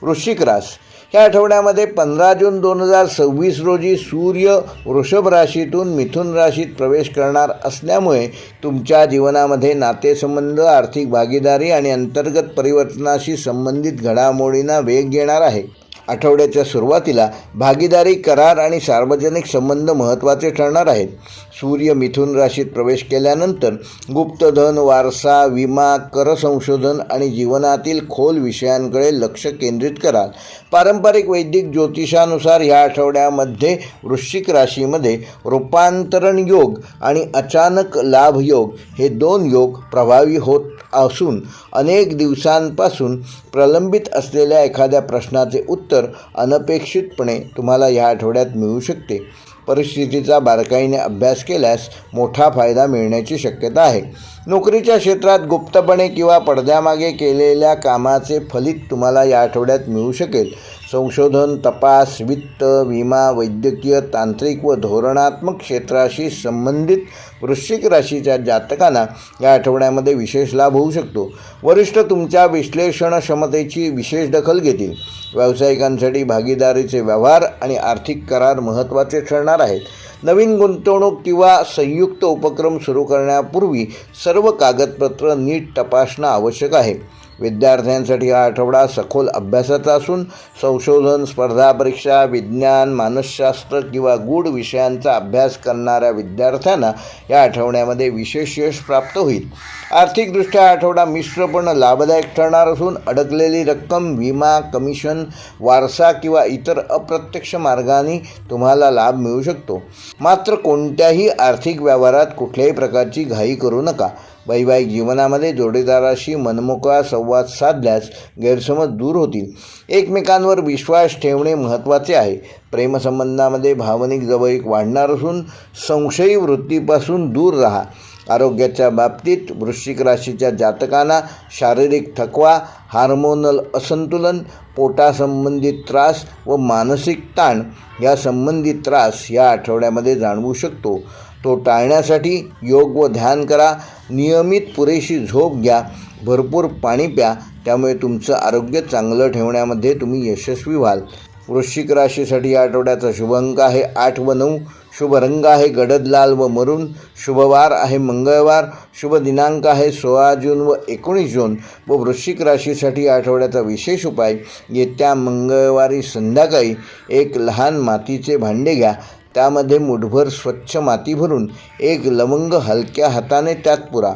वृश्चिक राशी या आठवड्यामध्ये 15 जून 2026 रोजी सूर्य वृषभ राशीतून मिथुन राशीत प्रवेश करणार असल्यामुळे तुमच्या जीवनामध्ये नातेसंबंध, आर्थिक भागीदारी आणि अंतर्गत परिवर्तनाशी संबंधित घडामोडींना वेग येणार आहे. आठवड्याच्या सुरुवातीला भागीदारी, करार आणि सार्वजनिक संबंध महत्त्वाचे ठरणार आहेत. सूर्य मिथुन राशीत प्रवेश केल्यानंतर गुप्तधन, वारसा, विमा, कर संशोधन आणि जीवनातील खोल विषयांकडे लक्ष केंद्रित कराल. पारंपरिक वैदिक ज्योतिषानुसार या आठवड्यामध्ये वृश्चिक राशीमध्ये रूपांतरण योग आणि अचानक लाभ योग हे 2 योग प्रभावी होत असून अनेक दिवसांपासून प्रलंबित असलेल्या एखाद्या प्रश्नाचे उत्तर अनपेक्षितपणे तुम्हाला या आठवड्यात मिळू शकते. परिस्थितीचा बारकाईने अभ्यास केल्यास मोठा फायदा मिळण्याची शक्यता आहे. नोकरीच्या क्षेत्रात गुप्तपणे किंवा पडद्यामागे केलेल्या कामाचे फलित तुम्हाला या आठवड्यात मिळू शकेल. संशोधन, तपास, वित्त, विमा, वैद्यकीय, तांत्रिक व धोरणात्मक क्षेत्राशी संबंधित वृश्चिक राशीच्या जातकांना या आठवड्यामध्ये विशेष लाभ होऊ शकतो. वरिष्ठ तुमच्या विश्लेषण क्षमतेची विशेष दखल घेतील. व्यावसायिकांसाठी भागीदारीचे व्यवहार आणि आर्थिक करार महत्त्वाचे ठरणार आहेत. नवीन गुंतवणूक किंवा संयुक्त उपक्रम सुरू करण्यापूर्वी सर्व कागदपत्र नीट तपासणं आवश्यक आहे. विद्यार्थ्यांसाठी हा आठवडा सखोल अभ्यासाचा असून संशोधन, स्पर्धा परीक्षा, विज्ञान, मानसशास्त्र किंवा गूढ विषयांचा अभ्यास करणाऱ्या विद्यार्थ्यांना या आठवड्यामध्ये विशेष यश प्राप्त होईल. आर्थिकदृष्ट्या हा आठवडा मिश्र पण लाभदायक ठरणार असून अडकलेली रक्कम, विमा, कमिशन, वारसा किंवा इतर अप्रत्यक्ष मार्गाने तुम्हाला लाभ मिळू शकतो. मात्र कोणत्याही आर्थिक व्यवहारात कुठल्याही प्रकारची घाई करू नका. वैवाहिक जीवनामध्ये जोडीदाराशी मनमोकळा संवाद साधल्यास गैरसमज दूर होतील. एकमेकांवर विश्वास ठेवणे महत्त्वाचे आहे. प्रेमसंबंधामध्ये भावनिक जवळीक वाढणार असून संशयी वृत्तीपासून दूर राहा. आरोग्याच्या बाबतीत वृश्चिक राशीच्या जातकांना शारीरिक थकवा, हार्मोनल असंतुलन, पोटासंबंधित त्रास व मानसिक ताण या संबंधित त्रास या आठवड्यामध्ये जाणवू शकतो. तो टाळण्यासाठी योग व ध्यान करा. नियमित पुरेशी झोप घ्या. भरपूर पाणी प्या. त्यामुळे तुमचं आरोग्य चांगलं ठेवण्यामध्ये तुम्ही यशस्वी व्हाल. वृश्चिक राशीसाठी या आठवड्याचा शुभ अंक आहे 8 व 9. शुभ रंग आहे गडद लाल व मरून. शुभवार आहे मंगळवार. शुभ दिनांक आहे 16 जून व 19 जून. व वृश्चिक राशीसाठी आठवड्याचा विशेष उपाय, येत्या मंगळवारी संध्याकाळी एक लहान मातीचे भांडे घ्या. त्यामध्ये मुठभर स्वच्छ माती भरून एक लवंग हलक्या हाताने त्यात पुरा.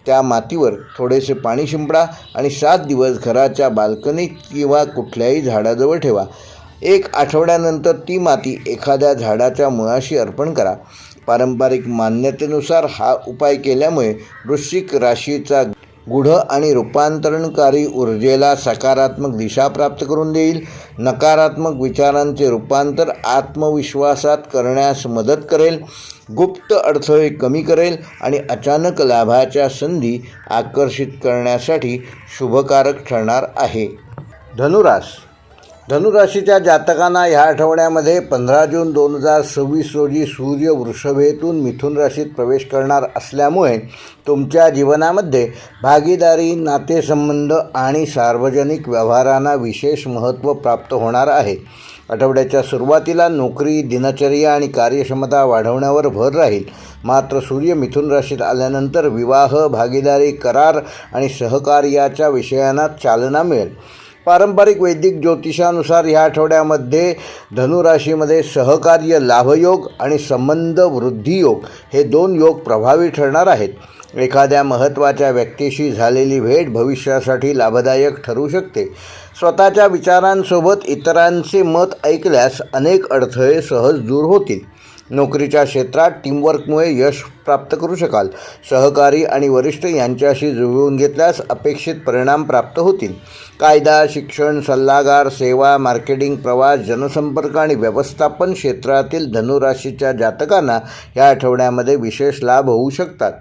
त्या मातीवर थोडेसे पाणी शिंपडा आणि 7 दिवस घराच्या बाल्कनीत किंवा कुठल्याही झाडाजवळ ठेवा. 1 आठवड्यानंतर ती माती एखाद्या झाडाच्या मुळाशी अर्पण करा. पारंपरिक मान्यतेनुसार हा उपाय केल्यामुळे वृश्चिक राशीचा गूढ आणि रूपांतरणकारी ऊर्जेला सकारात्मक दिशा प्राप्त करून देईल. नकारात्मक विचारांचे रूपांतर आत्मविश्वासात करण्यास मदत करेल. गुप्त अडथळे कमी करेल आणि अचानक लाभाच्या संधी आकर्षित करण्यासाठी शुभकारक ठरणार आहे. धनुराशीच्या जातकांना ह्या आठवड्यामध्ये 15 जून 2026 रोजी सूर्य वृषभेतून मिथुन राशीत प्रवेश करणार असल्यामुळे तुमच्या जीवनामध्ये भागीदारी, नातेसंबंध आणि सार्वजनिक व्यवहारांना विशेष महत्त्व प्राप्त होणार आहे. आठवड्याच्या सुरुवातीला नोकरी, दिनचर्या आणि कार्यक्षमता वाढवण्यावर भर राहील. मात्र सूर्य मिथुन राशीत आल्यानंतर विवाह, भागीदारी, करार आणि सहकार्याच्या विषयांना चालना मिळेल. पारंपरिक वैदिक ज्योतिषानुसार ह्या आठवड्यामध्ये धनुराशीमध्ये सहकार्य लाभयोग आणि संबंध वृद्धी योग हे 2 योग प्रभावी ठरणार आहेत. एखाद्या महत्त्वाच्या व्यक्तीशी झालेली भेट भविष्यासाठी लाभदायक ठरू शकते. स्वतःच्या विचारांसोबत इतरांचे मत ऐकल्यास अनेक अडथळे सहज दूर होतील. नोकरीच्या क्षेत्रात टीमवर्कमुळे यश प्राप्त करू शकाल. सहकारी आणि वरिष्ठ यांच्याशी जुळवून घेतल्यास अपेक्षित परिणाम प्राप्त होतील. कायदा, शिक्षण, सल्लागार, सेवा, मार्केटिंग, प्रवास, जनसंपर्क आणि व्यवस्थापन क्षेत्रातील धनुराशीच्या जातकांना या आठवड्यामध्ये विशेष लाभ होऊ शकतात.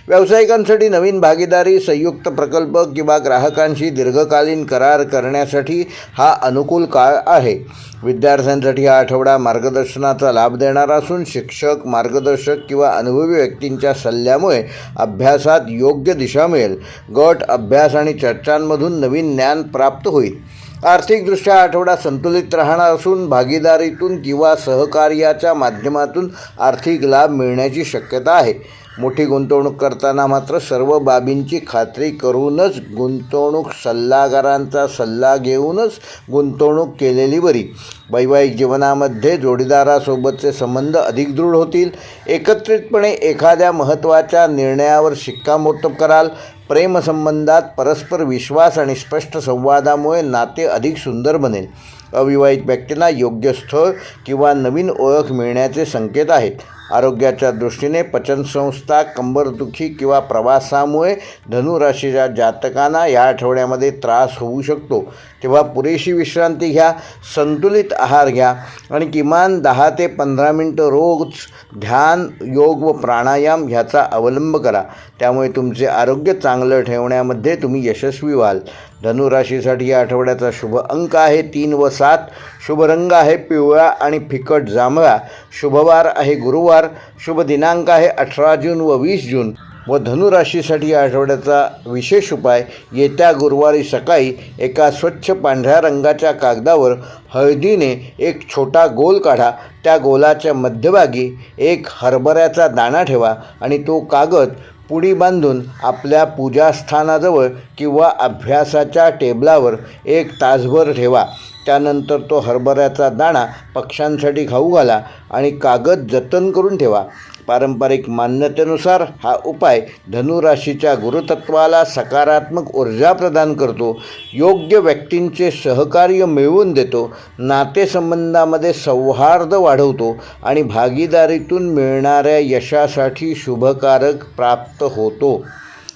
व्यावसायिकांसाठी नवीन भागीदारी, संयुक्त प्रकल्प किंवा ग्राहकांशी दीर्घकालीन करार करण्यासाठी हा अनुकूल काळ आहे. विद्यार्थ्यांसाठी हा आठवडा मार्गदर्शनाचा लाभ देणारा असून शिक्षक, मार्गदर्शक किंवा अनुभवी व्यक्तींच्या सल्ल्यामुळे अभ्यासात योग्य दिशा मिळेल. गट अभ्यास आणि चर्चांमधून नवीन ज्ञान प्राप्त होईल. आर्थिकदृष्ट्या आठवडा संतुलित राहणार असून भागीदारीतून किंवा सहकार्याच्या माध्यमातून आर्थिक लाभ मिळण्याची शक्यता आहे. मोठी गुंतवणूक करताना मात्र सर्व बाबींची खात्री करूनच, गुंतवणूक सल्लागारांचा सल्ला घेऊनच गुंतवणूक केलेली बरी. वैवाहिक जीवनामध्ये जोडीदारासोबतचे संबंध अधिक दृढ होतील. एकत्रितपणे एखाद्या महत्त्वाच्या निर्णयावर शिक्कामोर्तब कराल. प्रेमसंबंधात परस्पर विश्वास आणि स्पष्ट संवादामुळे नाते अधिक सुंदर बनेल. अविवाहित व्यक्तींना योग्य स्थळ किंवा नवीन ओळख मिळण्याचे संकेत आहेत. आरोग्याच्या दृष्टीने पचनसंस्था, कंबरदुखी किंवा प्रवासामुळे धनुराशीच्या जातकांना या आठवड्यामध्ये त्रास होऊ शकतो. तेव्हा पुरेशी विश्रांती घ्या, संतुलित आहार घ्या आणि किमान 10 ते 15 मिनटं रोज ध्यान, योग व प्राणायाम ह्याचा अवलंब करा. त्यामुळे तुमचे आरोग्य चांगलं ठेवण्यामध्ये तुम्ही यशस्वी व्हाल. धनुराशीसाठी या आठवड्याचा शुभ अंक आहे 3 व 7. शुभ रंग आहे पिवळा आणि फिकट जांभळा. शुभवार आहे गुरुवार. शुभ दिनांक आहे 18 जून व 20 जून. व धनुराशीसाठी या आठवड्याचा विशेष उपाय, येत्या गुरुवारी सकाळी एका स्वच्छ पांढऱ्या रंगाच्या कागदावर हळदीने एक छोटा गोल काढा. त्या गोलाच्या मध्यभागी एक हरभऱ्याचा दाणा ठेवा आणि तो कागद पुडी बांधून आपल्या पूजास्थानाजवळ किंवा अभ्यासाच्या टेबलावर 1 तासभर ठेवा. त्यानंतर तो हरभऱ्याचा दाणा पक्ष्यांसाठी खाऊ घाला आणि कागद जतन करून ठेवा. पारंपरिक मान्यतेनुसार हा उपाय धनुराशीच्या गुरुतत्वाला सकारात्मक ऊर्जा प्रदान करतो, योग्य व्यक्तींचे सहकार्य मिळवून देतो, नातेसंबंधामध्ये सौहार्द वाढवतो आणि भागीदारीतून मिळणाऱ्या यशासाठी शुभकारक प्राप्त होतो.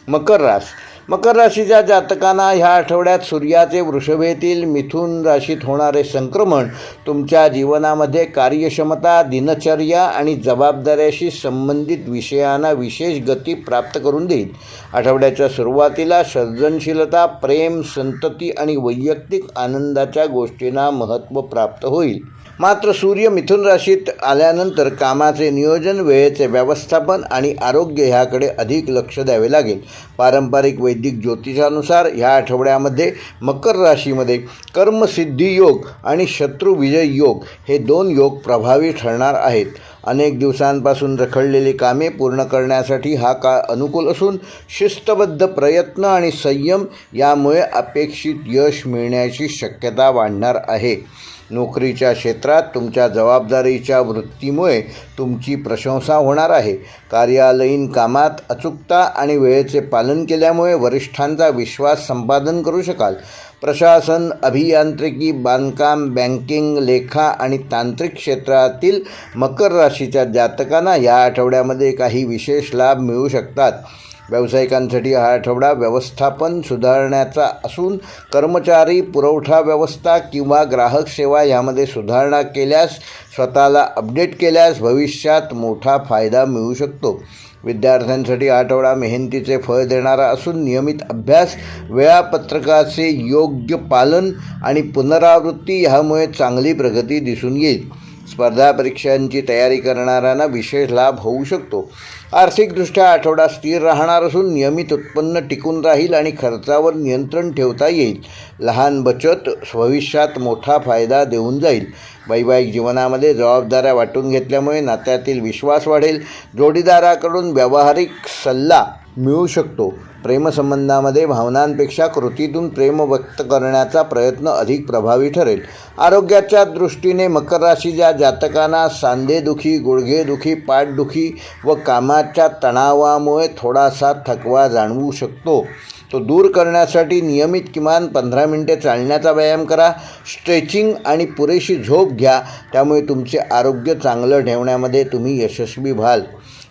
मकर राशीच्या जातकांना ह्या आठवड्यात सूर्याचे वृषभेतील मिथुन राशीत होणारे संक्रमण तुमच्या जीवनामध्ये कार्यक्षमता, दिनचर्या आणि जबाबदाऱ्याशी संबंधित विषयांना विशेष गती प्राप्त करून देईल. आठवड्याच्या सुरुवातीला सर्जनशीलता, प्रेम, संतती आणि वैयक्तिक आनंदाच्या गोष्टींना महत्त्व प्राप्त होईल. मात्र सूर्य मिथुन राशीत आल्यानंतर कामाचे नियोजन, वेळेचे व्यवस्थापन आणि आरोग्य ह्याकडे अधिक लक्ष द्यावे लागेल. पारंपरिक वैदिक ज्योतिषानुसार ह्या आठवड्यामध्ये मकर राशीमध्ये कर्मसिद्धी योग आणि शत्रुविजय योग हे 2 योग प्रभावी ठरणार आहेत. अनेक दिवसांपासून रखडलेली कामे पूर्ण करण्यासाठी हा काळ अनुकूल असून शिस्तबद्ध प्रयत्न आणि संयम यामुळे अपेक्षित यश मिळण्याची शक्यता वाढणार आहे. नोकरीच्या क्षेत्रात तुमच्या जबाबदारीच्या वृत्तीमुळे तुमची प्रशंसा होणार आहे. कार्यालयीन कामात अचूकता आणि वेळेचे पालन केल्यामुळे वरिष्ठांचा विश्वास संपादन करू शकाल. प्रशासन, अभियांत्रिकी, बांधकाम, बँकिंग, लेखा आणि तांत्रिक क्षेत्रातील मकर राशीच्या जातकांना या आठवड्यामध्ये काही विशेष लाभ मिळू शकतात. व्यावसायिकांसाठी हा आठवडा व्यवस्थापन सुधारण्याचा असून कर्मचारी पुरवठा व्यवस्था किंवा ग्राहक सेवा यामध्ये सुधारणा केल्यास, स्वतःला अपडेट केल्यास भविष्यात मोठा फायदा मिळू शकतो. विद्यार्थ्यांसाठी आठवडा मेहनतीचे फळ देणारा असून नियमित अभ्यास, वेळापत्रकाचे योग्य पालन आणि पुनरावृत्ती ह्यामुळे चांगली प्रगती दिसून येईल. स्पर्धा परीक्षांची तयारी करणाऱ्यांना विशेष लाभ होऊ शकतो. आर्थिकदृष्ट्या आठवडा स्थिर राहणार असून नियमित उत्पन्न टिकून राहील आणि खर्चावर नियंत्रण ठेवता येईल. लहान बचत भविष्यात मोठा फायदा देऊन जाईल. वैवाहिक जीवनामध्ये जबाबदाऱ्या वाटून घेतल्यामुळे नात्यातील विश्वास वाढेल. जोडीदाराकडून व्यावहारिक सल्ला मिळू शकतो. प्रेमसंबंधामध्ये भावनांपेक्षा कृतीतून प्रेम व्यक्त करण्याचा प्रयत्न अधिक प्रभावी ठरेल. आरोग्याच्या दृष्टीने मकर राशीच्या जातकांना सांधेदुखी, गुडघेदुखी, पाठदुखी व कामाच्या तणावामुळे थोडासा थकवा जाणवू शकतो. तो दूर करण्यासाठी नियमित किमान 15 मिनिटे चालण्याचा व्यायाम करा. स्ट्रेचिंग आणि पुरेशी झोप घ्या. त्यामुळे तुमचे आरोग्य चांगलं ठेवण्यामध्ये तुम्ही यशस्वी व्हाल.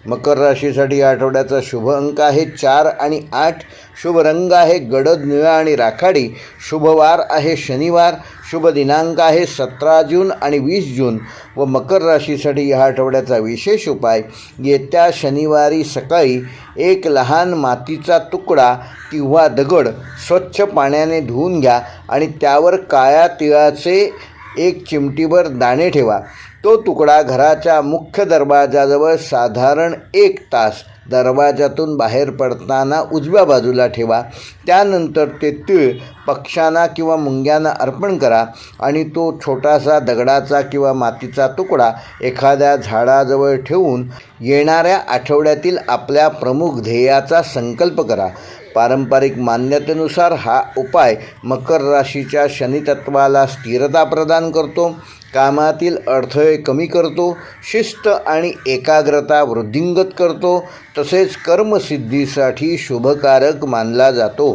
मकर राशीसाठी या आठवड्याचा शुभ अंक आहे 4 आणि 8. शुभ रंग आहे गडद निळा आणि राखाडी. शुभ वार आहे शनिवार. शुभ दिनांक आहे 17 जून आणि 20 जून. व मकर राशीसाठी या आठवड्याचा विशेष उपाय, येत्या शनिवारी सकाळी एक लहान मातीचा तुकडा किंवा दगड स्वच्छ पाण्याने धुवून घ्या आणि त्यावर काळ्या तिळाचे 1 चिमटीभर दाणे ठेवा. तो तुकडा घराच्या मुख्य दरवाजाजवळ साधारण 1 तास दरवाजातून बाहेर पडताना उजव्या बाजूला ठेवा. त्यानंतर ते तीळ पक्ष्यांना किंवा मुंग्यांना अर्पण करा आणि तो छोटासा दगडाचा किंवा मातीचा तुकडा एखाद्या झाडाजवळ ठेवून येणाऱ्या आठवड्यातील आपल्या प्रमुख ध्येयाचा संकल्प करा. पारंपरिक मान्यतेनुसार हा उपाय मकर राशीच्या शनितत्वाला स्थिरता प्रदान करतो, कामातील अडथळे कमी करतो, शिस्त आणि एकाग्रता वृद्धिंगत करतो, तसेच कर्मसिद्धीसाठी शुभकारक मानला जातो.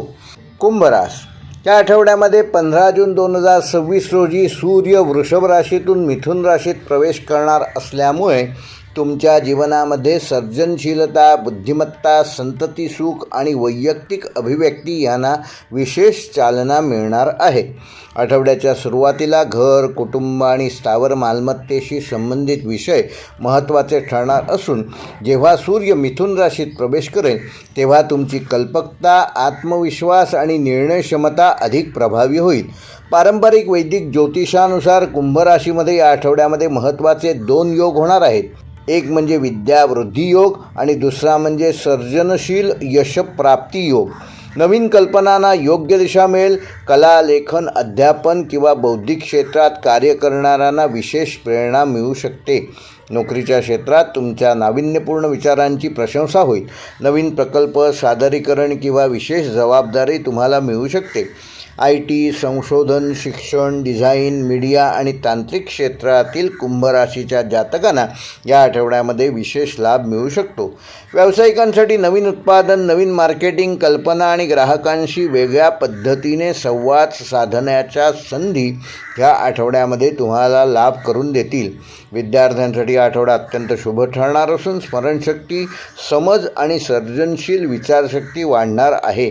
कुंभ रास या आठवड्यामध्ये 15 जून 2026 रोजी सूर्य वृषभ राशीतून मिथुन राशीत प्रवेश करणार असल्यामुळे तुमच्या जीवनामध्ये सर्जनशीलता, बुद्धिमत्ता, संतती सुख आणि वैयक्तिक अभिव्यक्ती यांना विशेष चालना मिळणार आहे. आठवड्याच्या सुरुवातीला घर, कुटुंब आणि स्थावर मालमत्तेशी संबंधित विषय महत्त्वाचे ठरणार असून जेव्हा सूर्य मिथुन राशीत प्रवेश करेल तेव्हा तुमची कल्पकता, आत्मविश्वास आणि निर्णयक्षमता अधिक प्रभावी होईल. पारंपरिक वैदिक ज्योतिषानुसार कुंभ राशीमध्ये या आठवड्यामध्ये महत्त्वाचे 2 योग होणार आहेत. एक म्हणजे विद्यावृद्धी योग आणि दुसरा म्हणजे सर्जनशील यशप्राप्ती योग. नवीन कल्पनांना योग्य दिशा मिळेल. कला, लेखन, अध्यापन किंवा बौद्धिक क्षेत्रात कार्य करणाऱ्यांना विशेष प्रेरणा मिळू शकते. नोकरीच्या क्षेत्रात तुमच्या नाविन्यपूर्ण विचारांची प्रशंसा होईल. नवीन प्रकल्प, सादरीकरण किंवा विशेष जबाबदारी तुम्हाला मिळू शकते. IT, संशोधन, शिक्षण, डिझाईन, मीडिया आणि तांत्रिक क्षेत्रातील कुंभ राशीच्या जातकांना या आठवड्यामध्ये विशेष लाभ मिळू शकतो. व्यावसायिकांसाठी नवीन उत्पादन, नवीन मार्केटिंग कल्पना आणि ग्राहकांशी वेगळ्या पद्धतीने संवाद साधण्याच्या संधी ह्या आठवड्यामध्ये तुम्हाला लाभ करून देतील. विद्यार्थ्यांसाठी आठवडा अत्यंत शुभ ठरणार असून स्मरणशक्ती, समज आणि सर्जनशील विचारशक्ती वाढणार आहे.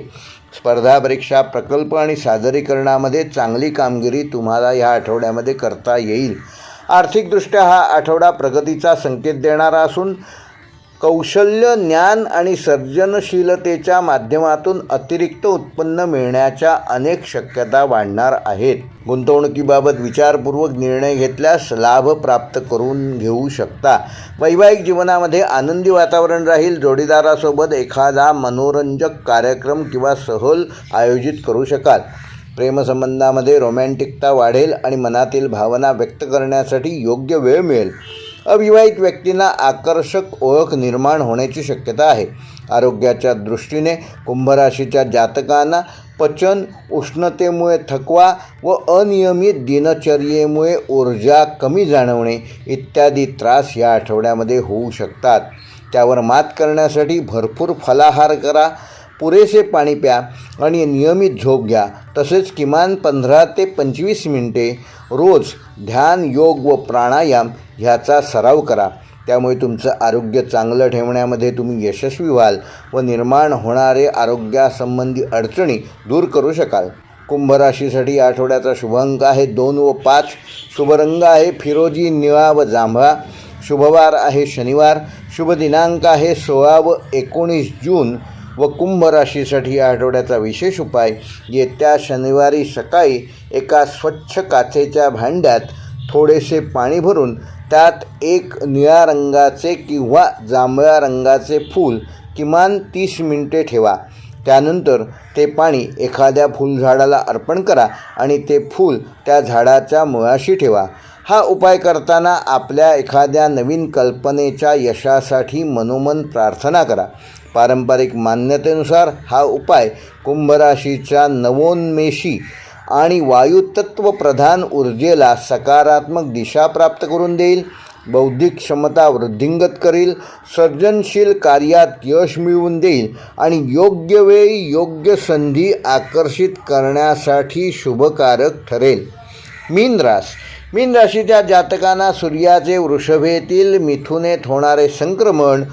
स्पर्धा परीक्षा, प्रकल्प आणि सादरीकरणामध्ये चांगली कामगिरी तुम्हाला या आठवड्यामध्ये करता येईल. आर्थिकदृष्ट्या हा आठवडा प्रगतीचा संकेत देणारा असून कौशल्य, ज्ञान आणि सर्जनशीलतेच्या माध्यमातून अतिरिक्त उत्पन्न मिळण्याच्या अनेक शक्यता वाढणार आहेत. गुंतवणुकीबाबत विचारपूर्वक निर्णय घेतल्यास लाभ प्राप्त करून घेऊ शकता. वैवाहिक जीवनामध्ये आनंदी वातावरण राहील. जोडीदारासोबत एखादा मनोरंजक कार्यक्रम किंवा सहल आयोजित करू शकाल. प्रेमसंबंधामध्ये रोमॅन्टिकता वाढेल आणि मनातील भावना व्यक्त करण्यासाठी योग्य वेळ मिळेल. अविवाहित व्यक्तींना आकर्षक ओळख निर्माण होण्याची शक्यता आहे. आरोग्याच्या दृष्टीने कुंभ राशीच्या जातकांना पचन, उष्णतेमुळे थकवा व अनियमित दिनचर्येमुळे ऊर्जा कमी जाणवणे इत्यादी त्रास या आठवड्यामध्ये होऊ शकतात. त्यावर मात करण्यासाठी भरपूर फलाहार करा, पुरेसे पाणी प्या आणि नियमित झोप घ्या. तसेच किमान 15 ते 25 मिनिटे रोज ध्यान, योग व प्राणायाम ह्याचा सराव करा. त्यामुळे तुमचं आरोग्य चांगलं ठेवण्यामध्ये तुम्ही यशस्वी व्हाल व निर्माण होणारे आरोग्यासंबंधी अडचणी दूर करू शकाल. कुंभ राशीसाठी या आठवड्याचा शुभ अंक आहे 2 व 5. शुभ रंग आहे फिरोजी, निळा व जांभळा. शुभवार आहे शनिवार. शुभ दिनांक आहे 16 व 19 जून. व कुंभ राशीसाठी या आठवड्याचा विशेष उपाय, येत्या शनिवारी सकाळी एका स्वच्छ काचेच्या भांड्यात थोडेसे पाणी भरून त्यात एक निळ्या रंगाचे किंवा जांभळ्या रंगाचे फूल किमान 30 मिनिटे ठेवा. त्यानंतर ते पाणी एखाद्या फुलझाडाला अर्पण करा आणि ते फूल त्या झाडाच्या मुळाशी ठेवा. हा उपाय करताना आपल्या एखाद्या नवीन कल्पनेच्या यशासाठी मनोमन प्रार्थना करा. पारंपरिक मान्यतेनुसार हा उपाय कुंभ राशीच्या नवोन्मेषी आणि वायुतत्व प्रधान ऊर्जेला सकारात्मक दिशा प्राप्त करून देईल, बौद्धिक क्षमता वृद्धिंगत करील, सर्जनशील कार्यात यश मिळवून देईल आणि योग्य वेळी योग्य संधी आकर्षित करण्यासाठी शुभकारक ठरेल. मीन राशीच्या जातकांना सूर्याचे वृषभेतील मिथुनेत होणारे संक्रमण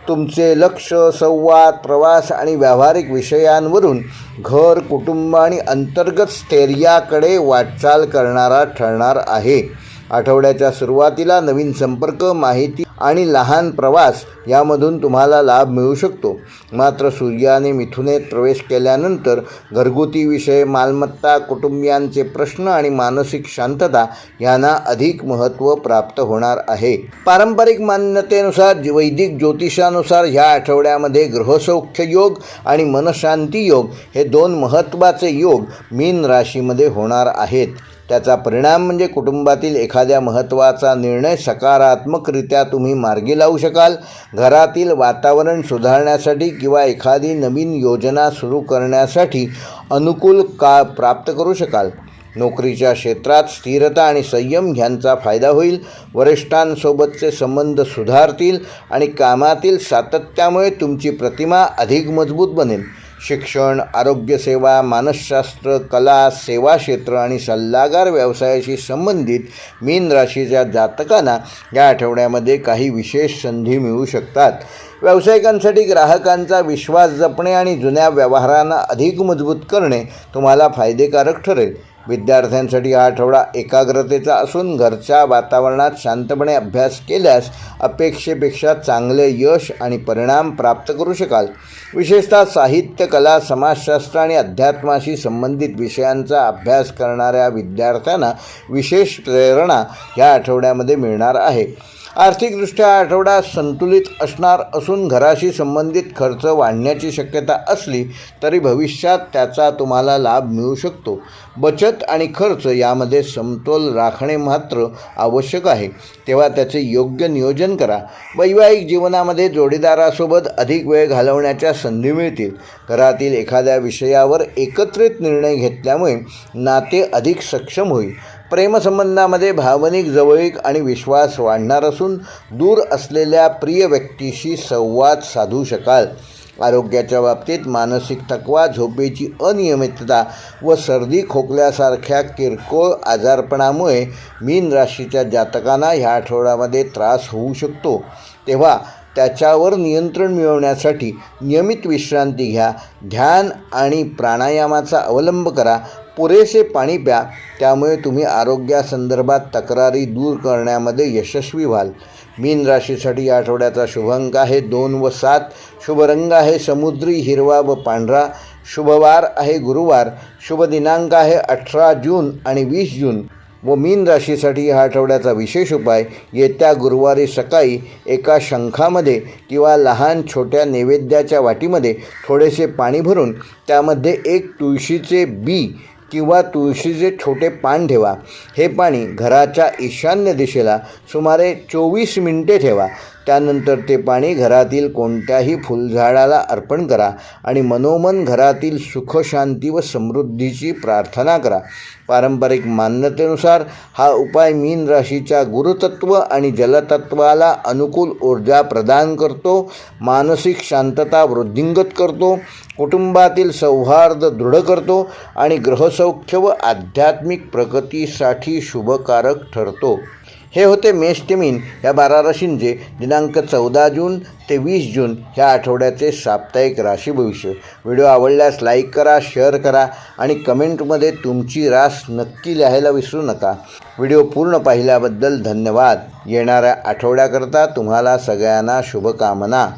तुमचे लक्ष, संवाद, प्रवास आणि व्यावहारिक विषयांवरून घर, कुटुंब आणि अंतर्गत स्थैर्याकडे वाटचाल करणारा ठरणार आहे. आठवड्याच्या सुरुवातीला नवीन संपर्क, माहिती आणि लहान प्रवास यामधून तुम्हाला लाभ मिळू शकतो. मात्र सूर्याने मिथुनेत प्रवेश केल्यानंतर घरगुती विषय, मालमत्ता, कुटुंबियांचे प्रश्न आणि मानसिक शांतता यांना अधिक महत्त्व प्राप्त होणार आहे. पारंपरिक मान्यतेनुसार वैदिक ज्योतिषानुसार ह्या आठवड्यामध्ये ग्रहसौख्य योग आणि मनशांती योग हे 2 महत्त्वाचे योग मीन राशीमध्ये होणार आहेत. त्याचा परिणाम म्हणजे कुटुंबातील एखाद्या महत्त्वाचा निर्णय सकारात्मकरित्या तुम्ही मार्गी लावू शकाल. घरातील वातावरण सुधारण्यासाठी किंवा एखादी नवीन योजना सुरू करण्यासाठी अनुकूल काळ प्राप्त करू शकाल. नोकरीच्या क्षेत्रात स्थिरता आणि संयम ह्यांचा फायदा होईल. वरिष्ठांसोबतचे संबंध सुधारतील आणि कामातील सातत्यामुळे तुमची प्रतिमा अधिक मजबूत बनेल. शिक्षण, आरोग्यसेवा, मानसशास्त्र, कला, सेवा क्षेत्र आणि सल्लागार व्यवसायाशी संबंधित मीन राशीच्या जातकांना या आठवड्यामध्ये काही विशेष संधी मिळू शकतात. व्यावसायिकांसाठी ग्राहकांचा विश्वास जपणे आणि जुन्या व्यवहारांना अधिक मजबूत करणे तुम्हाला फायदेकारक ठरेल. विद्यार्थ्यांसाठी हा आठवडा एकाग्रतेचा असून घरच्या वातावरणात शांतपणे अभ्यास केल्यास अपेक्षेपेक्षा चांगले यश आणि परिणाम प्राप्त करू शकाल. विशेषतः साहित्य, कला, समाजशास्त्र आणि अध्यात्माशी संबंधित विषयांचा अभ्यास करणाऱ्या विद्यार्थ्यांना विशेष प्रेरणा या आठवड्यामध्ये मिळणार आहे. आर्थिकदृष्ट्या हा आठवडा संतुलित असणार असून घराशी संबंधित खर्च वाढण्याची शक्यता असली तरी भविष्यात त्याचा तुम्हाला लाभ मिळू शकतो. बचत आणि खर्च यामध्ये समतोल राखणे मात्र आवश्यक आहे, तेव्हा त्याचे योग्य नियोजन करा. वैवाहिक जीवनामध्ये जोडीदारासोबत अधिक वेळ घालवण्याच्या संधी मिळतील. घरातील एखाद्या विषयावर एकत्रित निर्णय घेतल्यामुळे नाते अधिक सक्षम होईल. प्रेमसंबंधामध्ये भावनिक जवळीक आणि विश्वास वाढणार असून दूर असलेल्या प्रिय व्यक्तीशी संवाद साधू शकाल. आरोग्याच्या बाबतीत मानसिक थकवा, झोपेची अनियमितता व सर्दी खोकल्यासारख्या किरकोळ आजारपणामुळे मीन राशीच्या जातकांना ह्या आठवड्यामध्ये त्रास होऊ शकतो. तेव्हा त्याच्यावर नियंत्रण मिळवण्यासाठी नियमित विश्रांती घ्या, ध्यान आणि प्राणायामाचा अवलंब करा. पुरेसे पाणी प्या. त्यामुळे तुम्ही आरोग्यासंदर्भात तक्रारी दूर करण्यामध्ये यशस्वी व्हाल. मीन राशीसाठी या आठवड्याचा शुभ अंक आहे 2 व 7. शुभ रंग आहे समुद्री हिरवा व पांढरा. शुभवार आहे गुरुवार. शुभ दिनांक आहे 18 जून आणि 20 जून. व मीन राशीसाठी ह्या आठवड्याचा विशेष उपाय, येत्या गुरुवारी सकाळी एका शंखामध्ये किंवा लहान छोट्या नैवेद्याच्या वाटीमध्ये थोडेसे पाणी भरून त्यामध्ये एक तुळशीचे बी किंवा तुळशीचे छोटे पान ठेवा. हे पाणी घराच्या ईशान्य दिशेला सुमारे 24 मिनिटे ठेवा. त्यानंतर ते पाणी घरातील कोणत्याही फुलझाडाला अर्पण करा आणि मनोमन घरातील सुख, शांती व समृद्धीची प्रार्थना करा. पारंपरिक मान्यतेनुसार हा उपाय मीन राशीच्या गुरुतत्व आणि जलतत्वाला अनुकूल ऊर्जा प्रदान करतो, मानसिक शांतता वृद्धिंगत करतो, कुटुंबातील सौहार्द दृढ करतो आणि ग्रहसौख्य व आध्यात्मिक प्रगतीसाठी शुभकारक ठरतो. हे होते मेष ते मीन या 12 राशींचे दिनांक 14 जून ते 20 जून ह्या आठवड्याचे साप्ताहिक राशी भविष्य. व्हिडिओ आवडल्यास लाईक करा, शेअर करा आणि कमेंटमध्ये तुमची रास नक्की लिहायला विसरू नका. व्हिडिओ पूर्ण पाहिल्याबद्दल धन्यवाद. येणाऱ्या आठवड्याकरता तुम्हाला सगळ्यांना शुभकामना.